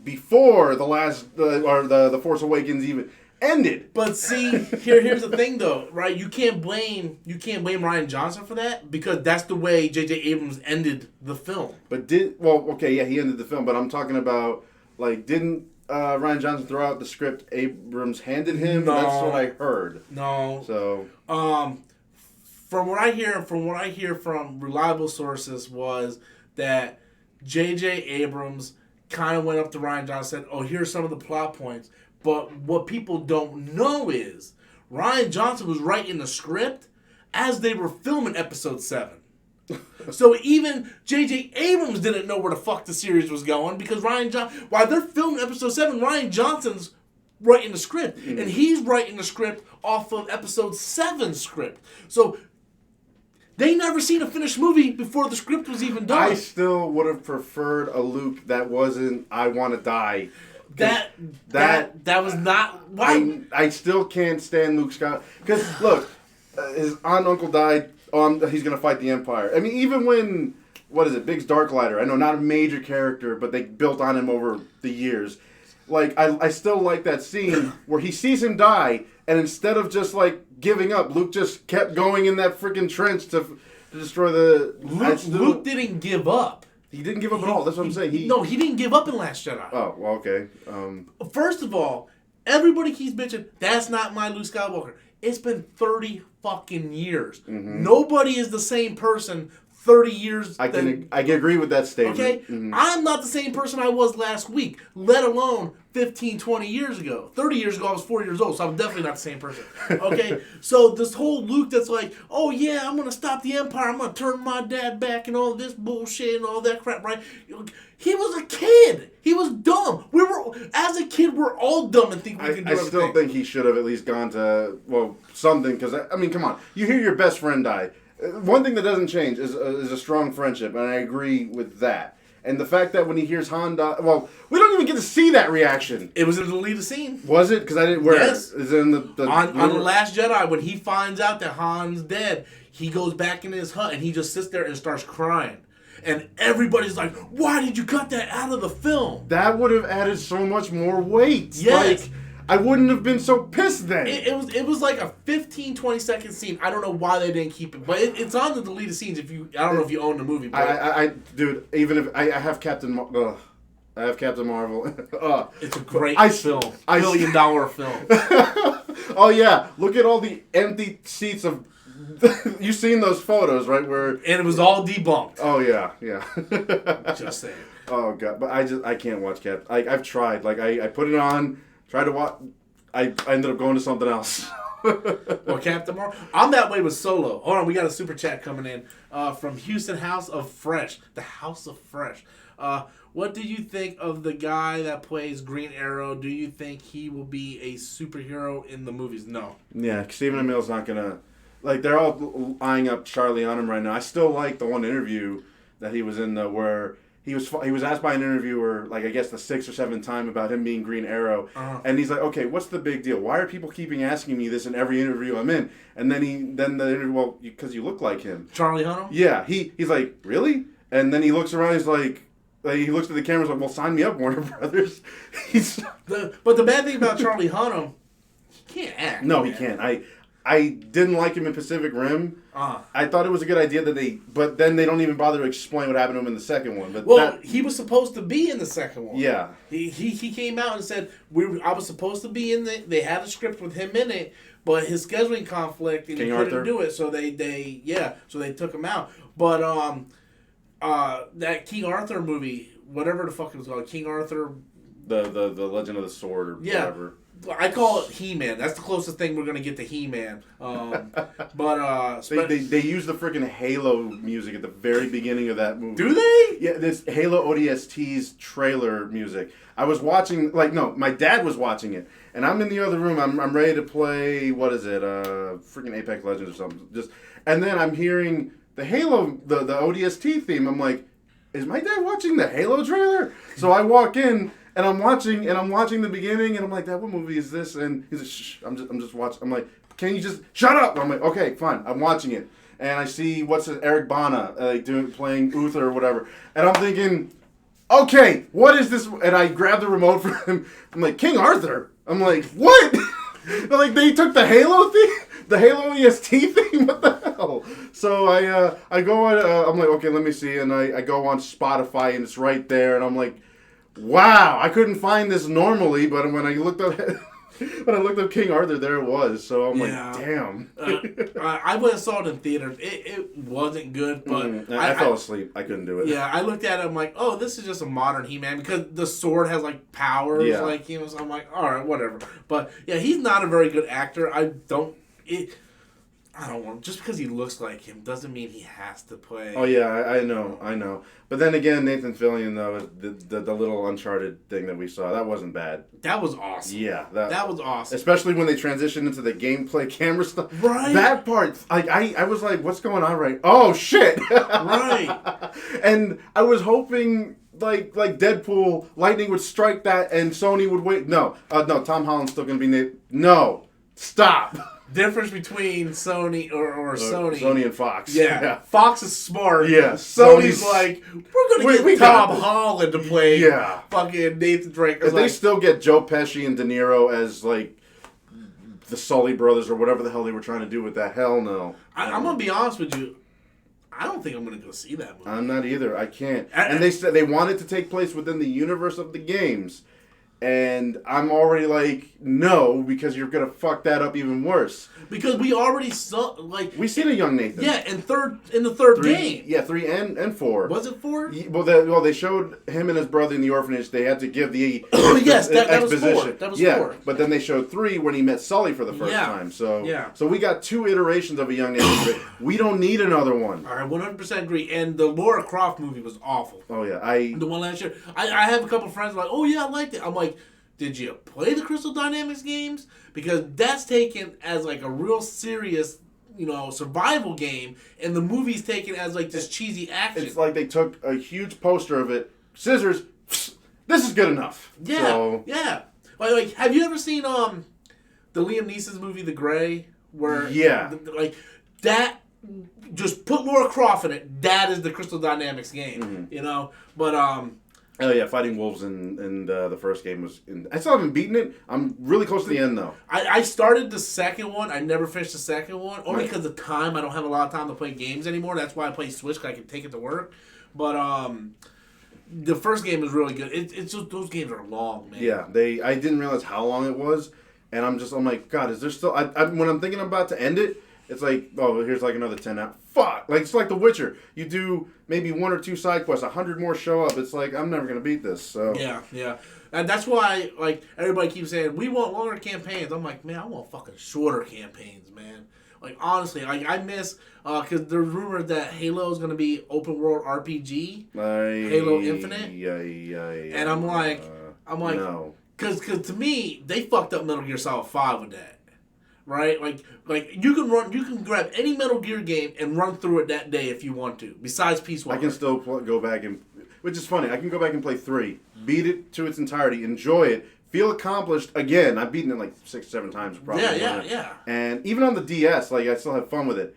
before the Force Awakens even ended? But see, here's the thing though, right? You can't blame Rian Johnson for that because that's the way J.J. Abrams ended the film. But he ended the film, but I'm talking about didn't Rian Johnson throw out the script Abrams handed him? No. That's what I heard. No. So from what I hear from reliable sources was that J.J. Abrams kind of went up to Rian Johnson and said, "Oh, here's some of the plot points." But what people don't know is Rian Johnson was writing the script as they were filming Episode 7. So even J.J. Abrams didn't know where the fuck the series was going because while they're filming Episode 7, Rian Johnson's writing the script. Mm-hmm. And he's writing the script off of Episode 7 script. So they never seen a finished movie before the script was even done. I still would have preferred a Luke that wasn't "I want to die." That was not. Why? I still can't stand Luke Skywalker because look, his aunt and uncle died. He's gonna fight the Empire. I mean, even when Biggs Darklighter? I know not a major character, but they built on him over the years. I still like that scene where he sees him die, and instead of just giving up, Luke just kept going in that freaking trench to destroy the. Luke didn't give up. He didn't give up at all. That's what I'm saying. He didn't give up in Last Jedi. Oh, well, okay. First of all, everybody keeps bitching, that's not my Luke Skywalker. It's been 30 fucking years. Mm-hmm. Nobody is the same person 30 years. I can agree with that statement. Okay? Mm-hmm. I'm not the same person I was last week, let alone 15, 20 years ago. 30 years ago, I was 4 years old, so I'm definitely not the same person. Okay? So this whole Luke that's like, oh yeah, I'm going to stop the Empire, I'm going to turn my dad back and all this bullshit and all that crap, right? He was a kid. He was dumb. As a kid, we're all dumb and think we can do everything. I still think he should have at least gone to, something, because, I mean, come on. You hear your best friend die. One thing that doesn't change is a strong friendship, and I agree with that. And the fact that when he hears Han die, we don't even get to see that reaction. It was in the deleted scene. Was it? Because I didn't. Where? Yes. Is it in the on The Last Jedi, when he finds out that Han's dead, he goes back in his hut and he just sits there and starts crying. And everybody's like, why did you cut that out of the film? That would have added so much more weight. Yes. I wouldn't have been so pissed then. It was like a 15, 20-second scene. I don't know why they didn't keep it. But it's on the deleted scenes I don't know if you own the movie. But Dude, even if I have Captain Marvel. It's a great film. $1 billion film. Oh, yeah. Look at all the empty seats of... You've seen those photos, right? And it was all debunked. Oh, yeah. Just saying. Oh, God. But I can't watch Captain... I've tried. I put it on... Tried to watch. I ended up going to something else. Well, Captain Marvel. I'm that way with Solo. Hold on, we got a super chat coming in from Houston House of Fresh. The House of Fresh. What do you think of the guy that plays Green Arrow? Do you think he will be a superhero in the movies? No. Yeah, Stephen Amell's not gonna. They're all eyeing up Charlie on him right now. I still like the one interview that he was in where. He was asked by an interviewer, I guess the 6th or 7th time about him being Green Arrow. Uh-huh. And he's like, okay, what's the big deal? Why are people keeping asking me this in every interview I'm in? And then the interview, because you look like him. Charlie Hunnam? Yeah. He's like, really? And then he looks around, he's like he looks at the camera, he's like, well, sign me up, Warner Brothers. But the bad thing about Charlie Hunnam, he can't act. No, he can't. I didn't like him in Pacific Rim. I thought it was a good idea but then they don't even bother to explain what happened to him in the second one. But he was supposed to be in the second one. Yeah. He came out and said, I was supposed to be in they had a script with him in it, but his scheduling conflict and he couldn't do it, so they took him out. But that King Arthur movie, whatever the fuck it was called, King Arthur. The Legend of the Sword or whatever. I call it He-Man. That's the closest thing we're gonna get to He-Man. They use the freaking Halo music at the very beginning of that movie. Do they? Yeah, this Halo ODST's trailer music. I was watching, my dad was watching it, and I'm in the other room. I'm ready to play. What is it? Freaking Apex Legends or something. And then I'm hearing the Halo, the ODST theme. I'm like, is my dad watching the Halo trailer? So I walk in. And I'm watching the beginning, and I'm like, "Dad, what movie is this?" And he's like, "Shh, I'm just watching." I'm like, "Can you just shut up?" I'm like, "Okay, fine, I'm watching it." And I see Eric Bana playing Uther or whatever, and I'm thinking, "Okay, what is this?" And I grab the remote from him. I'm like, "King Arthur." I'm like, "What?" They're like, they took the Halo theme, the Halo EST theme. What the hell? So I go on. I'm like, "Okay, let me see," and I go on Spotify, and it's right there, and I'm like. Wow, I couldn't find this normally, but when I looked up King Arthur, there it was. So I'm like, damn. I went and saw it in theaters. It wasn't good, but I fell asleep. I couldn't do it. Yeah, I looked at it. I'm like, oh, this is just a modern He-Man because the sword has like powers. Yeah. Like so I'm like, all right, whatever. But yeah, he's not a very good actor. I don't want just because he looks like him doesn't mean he has to play. Oh yeah, I know. But then again, Nathan Fillion though, the little Uncharted thing that we saw, that wasn't bad. That was awesome. Yeah, that was awesome. Especially when they transitioned into the gameplay camera stuff. Right. That part, I was like, what's going on? Right? Oh shit. Right. And I was hoping. Like Deadpool, lightning would strike that, and Sony would wait. No, Tom Holland's still gonna be Nathan. No, stop. Difference between Sony or Sony and Fox. Yeah. Fox is smart. Yeah. Sony's like, we're going to get Tom Holland to play fucking Nathan Drake. If they still get Joe Pesci and De Niro as like the Sully brothers or whatever the hell they were trying to do with that, hell no. I'm going to be honest with you. I don't think I'm going to go see that movie. I'm not either. I can't. And they said they wanted to take place within the universe of the games. And I'm already like, no, because you're going to fuck that up even worse. Because we already saw, we seen a young Nathan. Yeah, in the third game. Yeah, 3 and 4. Was it 4? Well, they showed him and his brother in the orphanage. They had to give the yes, that exposition. Was 4. That was 4. But then they showed 3 when he met Sully for the first time. So we got 2 iterations of a young Nathan. We don't need another one. All right, 100% agree. And the Lara Croft movie was awful. Oh, yeah. The one last year. I have a couple friends like, oh, yeah, I liked it. I'm like, did you play the Crystal Dynamics games? Because that's taken as like a real serious, survival game, and the movie's taken as like this cheesy action. It's like they took a huge poster of it, scissors. This is good enough. Yeah. Like, have you ever seen the Liam Neeson's movie The Grey? Where that. Just put Lara Croft in it. That is the Crystal Dynamics game. Mm-hmm. But Oh yeah, fighting wolves in the first game was. I still haven't beaten it. I'm really close to the end though. I started the second one. I never finished the second one only because of time. I don't have a lot of time to play games anymore. That's why I play Switch because I can take it to work. But the first game is really good. It's just those games are long, man. Yeah, I didn't realize how long it was, and I'm like, God, is there still? When I'm thinking about to end it. It's like, oh, here's like another 10 out. Fuck! Like, it's like The Witcher. You do maybe 1 or 2 side quests, 100 more show up. It's like, I'm never going to beat this, so. Yeah. And that's why, like, everybody keeps saying, we want longer campaigns. I'm like, man, I want fucking shorter campaigns, man. Like, honestly, like, I miss, because there's rumors that Halo is going to be open world RPG. Halo Infinite. Yeah. And I'm like, no. Because to me, they fucked up Metal Gear Solid 5 with that. Right, like you can grab any Metal Gear game and run through it that day if you want to. Besides Peace Walker, I can still go back and, which is funny. I can go back and play 3, beat it to its entirety, enjoy it, feel accomplished. Again, I've beaten it like 6, 7 times probably. Yeah. And even on the DS, like I still have fun with it.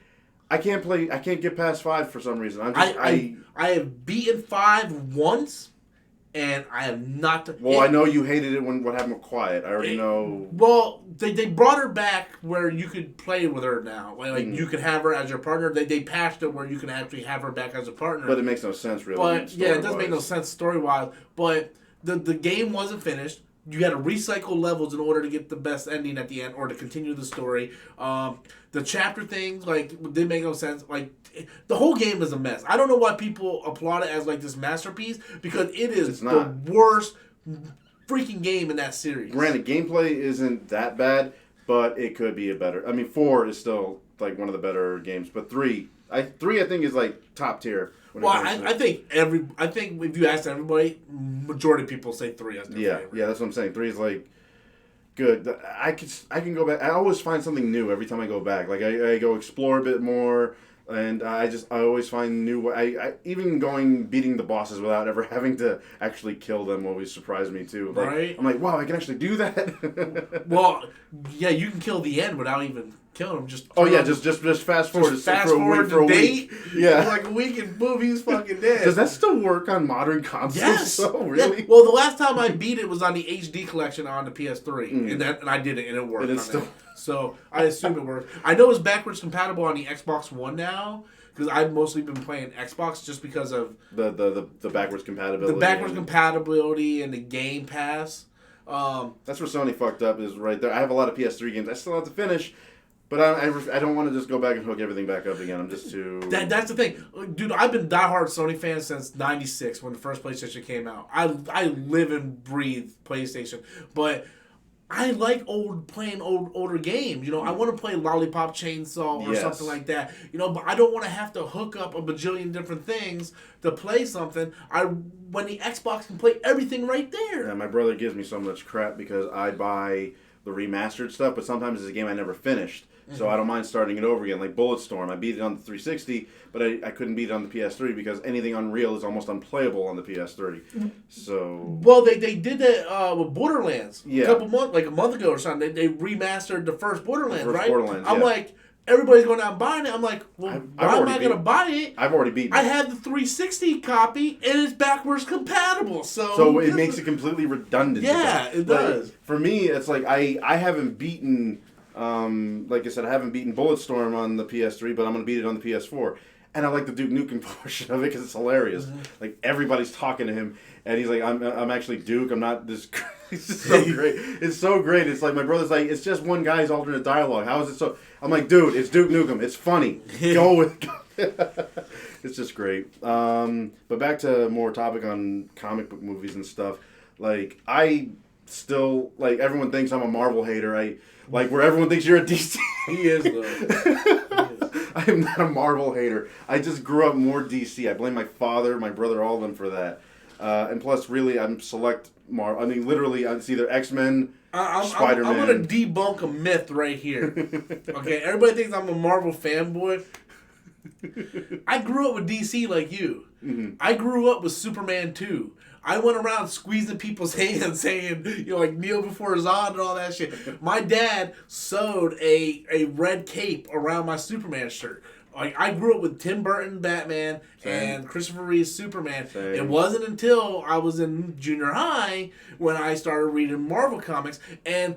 I can't get past 5 for some reason. I have beaten 5 once. And I have not... I know you hated it when what happened with Quiet. I already know... Well, they brought her back where you could play with her now. Like you could have her as your partner. They patched it where you can actually have her back as a partner. But it makes no sense, really. But, yeah, it doesn't make no sense story-wise. But the game wasn't finished. you got to recycle levels in order to get the best ending at the end or to continue the story. The chapter things like didn't make no sense. Like the whole game is a mess. I don't know why people applaud it as like this masterpiece because it is the worst freaking game in that series. Granted, gameplay isn't that bad, but it could be a better. I mean, 4 is still like one of the better games, but 3 I think is like top tier. Well, I think if you ask everybody, majority of people say 3 as their favorite. Yeah, that's what I'm saying. 3 is like good. I can go back. I always find something new every time I go back. Like I go explore a bit more, and I always find new. I even beating the bosses without ever having to actually kill them always surprised me too. Like, right? I'm like, wow, I can actually do that. Well, yeah, you can kill the end without even killing him. Just fast forward. Just fast forward for a date. week. Yeah, for like a week and boom, he's fucking dead. Does that still work on modern consoles? Yes. So, really? Yeah. Well, the last time I beat it was on the HD collection on the PS3, and I did it, and it worked. And it's still... So I assume it works. I know it's backwards compatible on the Xbox One now. Because I've mostly been playing Xbox just because of the backwards compatibility. The backwards compatibility and the Game Pass. That's where Sony fucked up is right there. I have a lot of PS3 games I still have to finish, but I don't want to just go back and hook everything back up again. I'm just too... That's the thing. Dude, I've been diehard Sony fan since 96 when the first PlayStation came out. I live and breathe PlayStation. But... I like playing older games. You know, I want to play Lollipop Chainsaw or something like that. You know, but I don't want to have to hook up a bajillion different things to play something. When the Xbox can play everything right there. Yeah, my brother gives me so much crap because I buy the remastered stuff, but sometimes it's a game I never finished. So I don't mind starting it over again. Like Bulletstorm, I beat it on the 360, but I couldn't beat it on the PS3 because anything Unreal is almost unplayable on the PS3. So... Well, they did that with Borderlands a month ago or something. They remastered the first Borderlands, right? I'm like, everybody's going out and buying it. I'm like, well, why am I going to buy it? I've already beaten it. I have the 360 copy, and it's backwards compatible. So it makes it completely redundant. Yeah, it does. Like, for me, it's like I haven't beaten... like I said, I haven't beaten Bulletstorm on the PS3, but I'm going to beat it on the PS4. And I like the Duke Nukem portion of it because it's hilarious. Mm-hmm. Like, everybody's talking to him, and he's like, I'm actually Duke, I'm not this... It's just so great. It's so great. It's like, my brother's like, it's just one guy's alternate dialogue. How is it so... I'm like, dude, it's Duke Nukem. It's funny. Go with It's just great. But back to more topic on comic book movies and stuff. Like, I still... Like, everyone thinks I'm a Marvel hater. Like, where everyone thinks you're a DC. He is, though. I am not a Marvel hater. I just grew up more DC. I blame my father, my brother, all of them for that. And plus, really, I'm select Marvel. I mean, literally, it's either X-Men, Spider-Man. I'm going to debunk a myth right here. Okay, everybody thinks I'm a Marvel fanboy. I grew up with DC like you. Mm-hmm. I grew up with Superman 2. I went around squeezing people's hands saying, you know, like, kneel before Zod and all that shit. My dad sewed a red cape around my Superman shirt. Like, I grew up with Tim Burton Batman and Christopher Reeve's Superman. It wasn't until I was in junior high when I started reading Marvel comics, and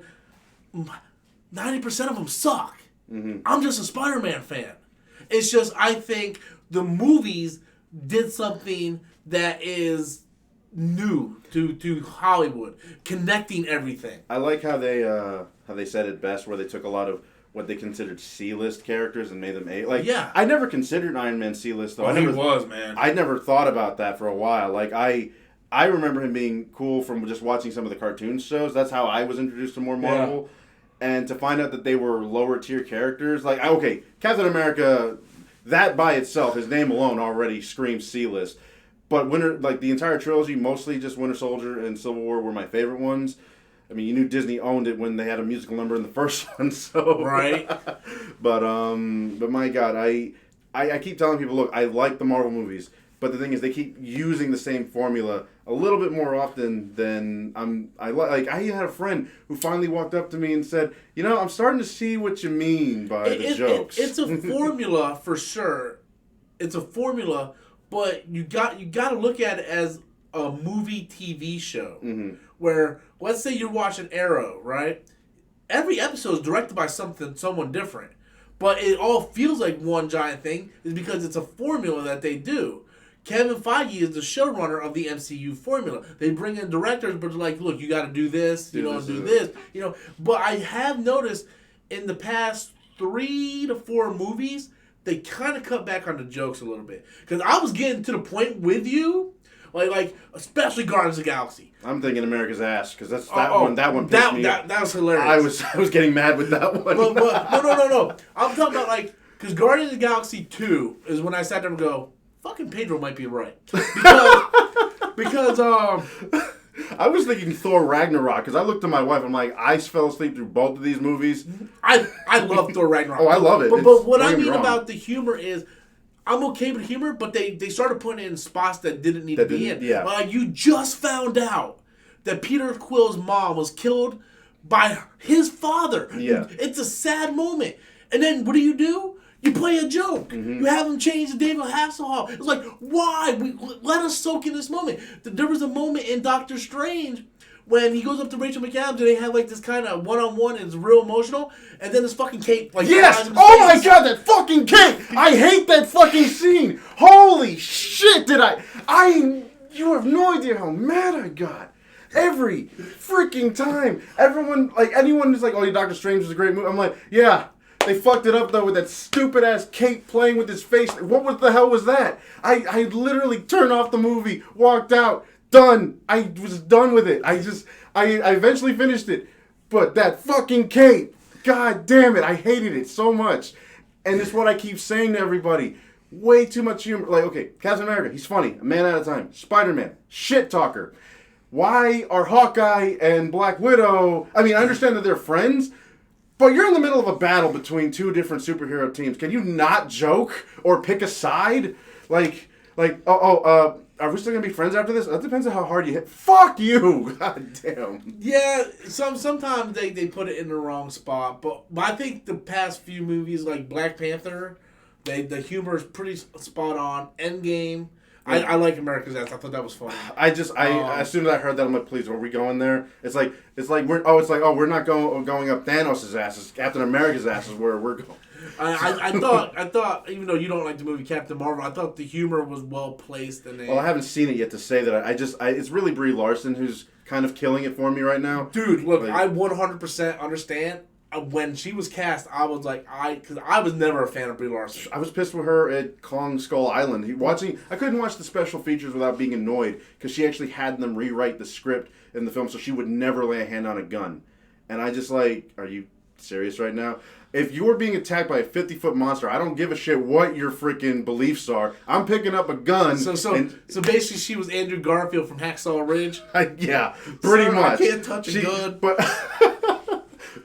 90% of them suck. Mm-hmm. I'm just a Spider-Man fan. It's just, I think the movies did something that is new to Hollywood, connecting everything. I like how they said it best, where they took a lot of what they considered C-list characters and made them A. Like, yeah. I never considered Iron Man C-list, though. He was, man. I never thought about that for a while. Like, I remember him being cool from just watching some of the cartoon shows. That's how I was introduced to more Marvel. Yeah. And to find out that they were lower tier characters, like, okay, Captain America, that by itself, his name alone already screams C-list. But the entire trilogy, mostly just Winter Soldier and Civil War were my favorite ones. I mean, you knew Disney owned it when they had a musical number in the first one, so... Right. But my God, I keep telling people, look, I like the Marvel movies, but the thing is, they keep using the same formula a little bit more often than I had a friend who finally walked up to me and said, you know, I'm starting to see what you mean by the jokes. It's a formula for sure. It's a formula, but you got to look at it as a movie TV show. Mm-hmm. Where, let's say you're watching Arrow, right? Every episode is directed by someone different. But it all feels like one giant thing is because it's a formula that they do. Kevin Feige is the showrunner of the MCU formula. They bring in directors, but they're like, look, you got to do this, do this. But I have noticed in the past 3 to 4 movies, they kind of cut back on the jokes a little bit. Because I was getting to the point with you, like especially Guardians of the Galaxy. I'm thinking America's Ass, because that's one. That one pissed me off. That was hilarious. I was getting mad with that one. But no. I'm talking about because Guardians of the Galaxy 2 is when I sat there and go, fucking Pedro might be right. Because I was thinking Thor Ragnarok, because I looked at my wife, I'm like, I fell asleep through both of these movies. I love Thor Ragnarok. Oh, I love it. But what I mean about the humor is, I'm okay with humor, but they started putting it in spots that didn't need to be in. Yeah. You just found out that Peter Quill's mom was killed by his father. Yeah. It's a sad moment. And then what do? You play a joke. Mm-hmm. You have him change to David Hasselhoff. It's like, why? Let us soak in this moment. There was a moment in Doctor Strange when he goes up to Rachel McAdams and they have this kind of one-on-one and it's real emotional, and then this fucking cape yes! Oh my god, that fucking cape! I hate that fucking scene! Holy shit, you have no idea how mad I got. Every freaking time. Anyone is like, oh, Doctor Strange was a great movie. I'm like, yeah. They fucked it up, though, with that stupid-ass cape playing with his face. What the hell was that? I literally turned off the movie, walked out, done. I was done with it. I eventually finished it. But that fucking cape, god damn it, I hated it so much. And it's what I keep saying to everybody. Way too much humor. Okay, Captain America, he's funny. A man at a time. Spider-Man, shit talker. Why are Hawkeye and Black Widow... I understand that they're friends... But you're in the middle of a battle between 2 different superhero teams. Can you not joke or pick a side? Are we still gonna be friends after this? That depends on how hard you hit. Fuck you! God damn. Yeah, sometimes they put it in the wrong spot. But I think the past few movies, like Black Panther, the humor is pretty spot on. Endgame. I like America's Ass. I thought that was funny. As soon as I heard that, I'm like, please, are we going there? We're not going up Thanos' asses. Captain America's ass is where we're going. I thought, even though you don't like the movie Captain Marvel, I thought the humor was well placed. Well, I haven't seen it yet to say that. It's really Brie Larson who's kind of killing it for me right now. Dude, look, I 100% understand. When she was cast, I was like, because I was never a fan of Brie Larson. I was pissed with her at Kong Skull Island. I couldn't watch the special features without being annoyed because she actually had them rewrite the script in the film so she would never lay a hand on a gun. And I just are you serious right now? If you're being attacked by a 50-foot monster, I don't give a shit what your freaking beliefs are. I'm picking up a gun. So basically, she was Andrew Garfield from Hacksaw Ridge. Yeah, pretty much. I can't touch a gun. But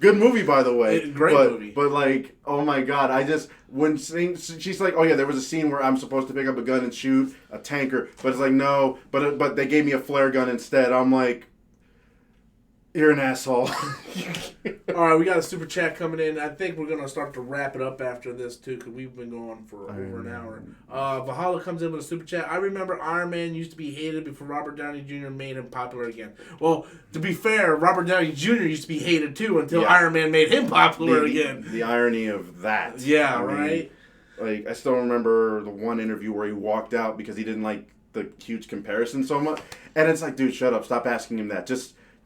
good movie, by the way. Great movie. But oh my god, she's like, oh yeah, there was a scene where I'm supposed to pick up a gun and shoot a tanker, but it's like no, but they gave me a flare gun instead. I'm like, you're an asshole. All right, we got a super chat coming in. I think we're gonna start to wrap it up after this too, because we've been going for over an hour. Valhalla comes in with a super chat. I remember Iron Man used to be hated before Robert Downey Jr. made him popular again. Well, to be fair, Robert Downey Jr. used to be hated too until Iron Man made him popular again. The irony of that. Yeah, right. I still remember the one interview where he walked out because he didn't like the huge comparison so much, and it's like, dude, shut up, stop asking him that.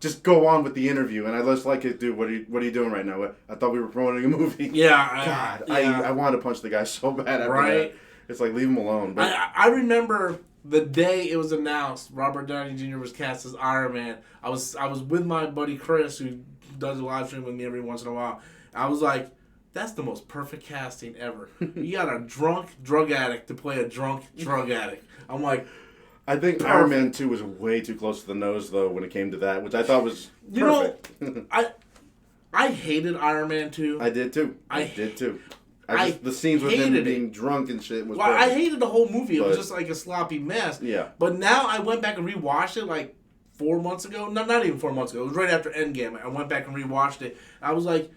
Just go on with the interview. And I just like it, dude, what are you doing right now? I thought we were promoting a movie. Yeah. God, I wanted to punch the guy so bad after that. It's like, leave him alone. But I remember the day it was announced Robert Downey Jr. was cast as Iron Man. I was with my buddy Chris, who does a live stream with me every once in a while. I was like, that's the most perfect casting ever. You got a drunk drug addict to play a drunk drug addict. I'm like... I think Iron Man 2 was way too close to the nose, though, when it came to that, which I thought was perfect. I hated Iron Man 2. I did, too. The scenes with him being drunk and shit was perfect. I hated the whole movie. It was just like a sloppy mess. Yeah. But now I went back and rewatched it 4 months ago. No, not even 4 months ago. It was right after Endgame. I went back and rewatched it. I was like,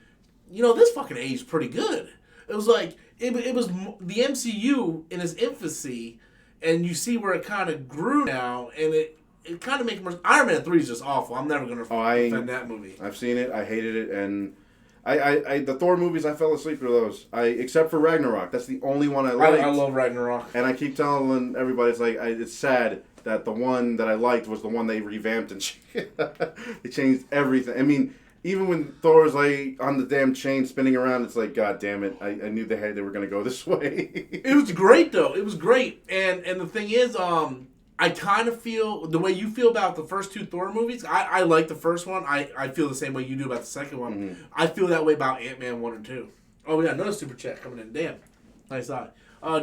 this fucking aged pretty good. It was like, it was the MCU in its infancy. And you see where it kind of grew now, and it kind of makes more... Iron Man 3 is just awful. I'm never going to defend that movie. I've seen it. I hated it, and The Thor movies, I fell asleep through those. Except for Ragnarok. That's the only one I liked. I love Ragnarok. And I keep telling everybody, it's sad that the one that I liked was the one they revamped and they changed everything. I mean, even when Thor was on the damn chain spinning around, it's like, God damn it! I knew they were going to go this way. It was great though. It was great, and the thing is, I kind of feel the way you feel about the first two Thor movies. I like the first one. I feel the same way you do about the second one. Mm-hmm. I feel that way about Ant-Man 1 and 2. Oh yeah, another super chat coming in. Damn, nice eye.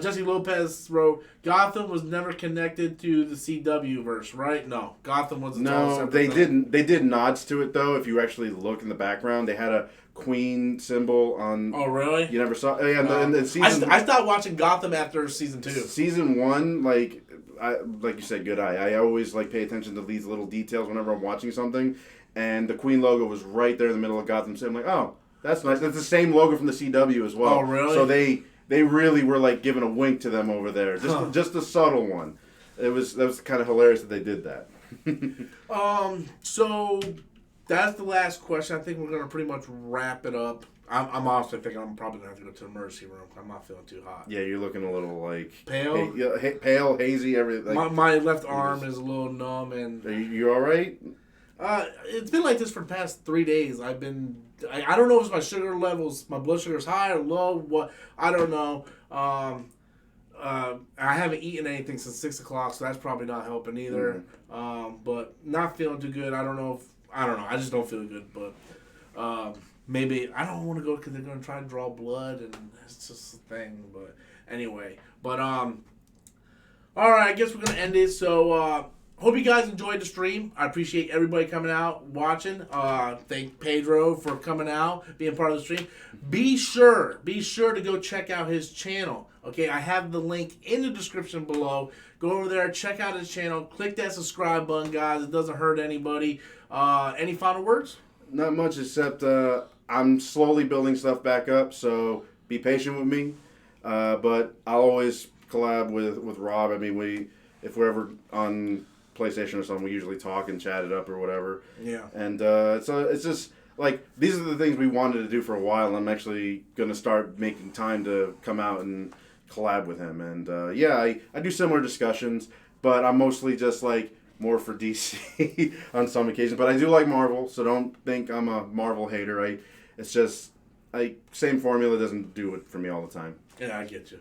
Jesse Lopez wrote, Gotham was never connected to the CW verse, right? No, Gotham was they didn't. They did nods to it though. If you actually look in the background, they had a Queen symbol on. Oh really? You never saw? Yeah, and the season. I stopped watching Gotham after season 2. Season 1, like you said, good eye. I always pay attention to these little details whenever I'm watching something, and the Queen logo was right there in the middle of Gotham City. I'm like, oh, that's nice. That's the same logo from the CW as well. Oh really? So they really were giving a wink to them over there, just a subtle one. That was kind of hilarious that they did that. So that's the last question. I think we're gonna pretty much wrap it up. I'm honestly thinking I'm probably gonna have to go to the emergency room. I'm not feeling too hot. Yeah, you're looking a little pale. Pale, hazy, everything. My left arm is a little numb, and are you all right? It's been like this for the past 3 days. I don't know if it's my sugar levels, my blood sugar's high or low. What I don't know. I haven't eaten anything since 6 o'clock, so that's probably not helping either. But not feeling too good. I don't know. I just don't feel good. But maybe I don't want to go because they're going to try to draw blood, and it's just a thing. But anyway, all right. I guess we're going to end it. So. Hope you guys enjoyed the stream. I appreciate everybody coming out, watching. Thank Pedro for coming out, being part of the stream. Be sure to go check out his channel. Okay, I have the link in the description below. Go over there, check out his channel. Click that subscribe button, guys. It doesn't hurt anybody. Any final words? Not much, except I'm slowly building stuff back up, so be patient with me. But I'll always collab with Rob. I mean, if we're ever on PlayStation or something, we usually talk and chat it up or whatever. Yeah. And so it's just these are the things we wanted to do for a while. And I'm actually going to start making time to come out and collab with him. And I do similar discussions, but I'm mostly just more for DC on some occasions. But I do like Marvel, so don't think I'm a Marvel hater. It's just same formula doesn't do it for me all the time. Yeah, I get you.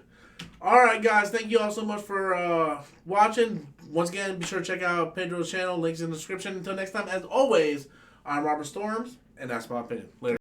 All right, guys. Thank you all so much for watching. Once again, be sure to check out Pedro's channel. Links in the description. Until next time, as always, I'm Robert Storms, and that's my opinion. Later.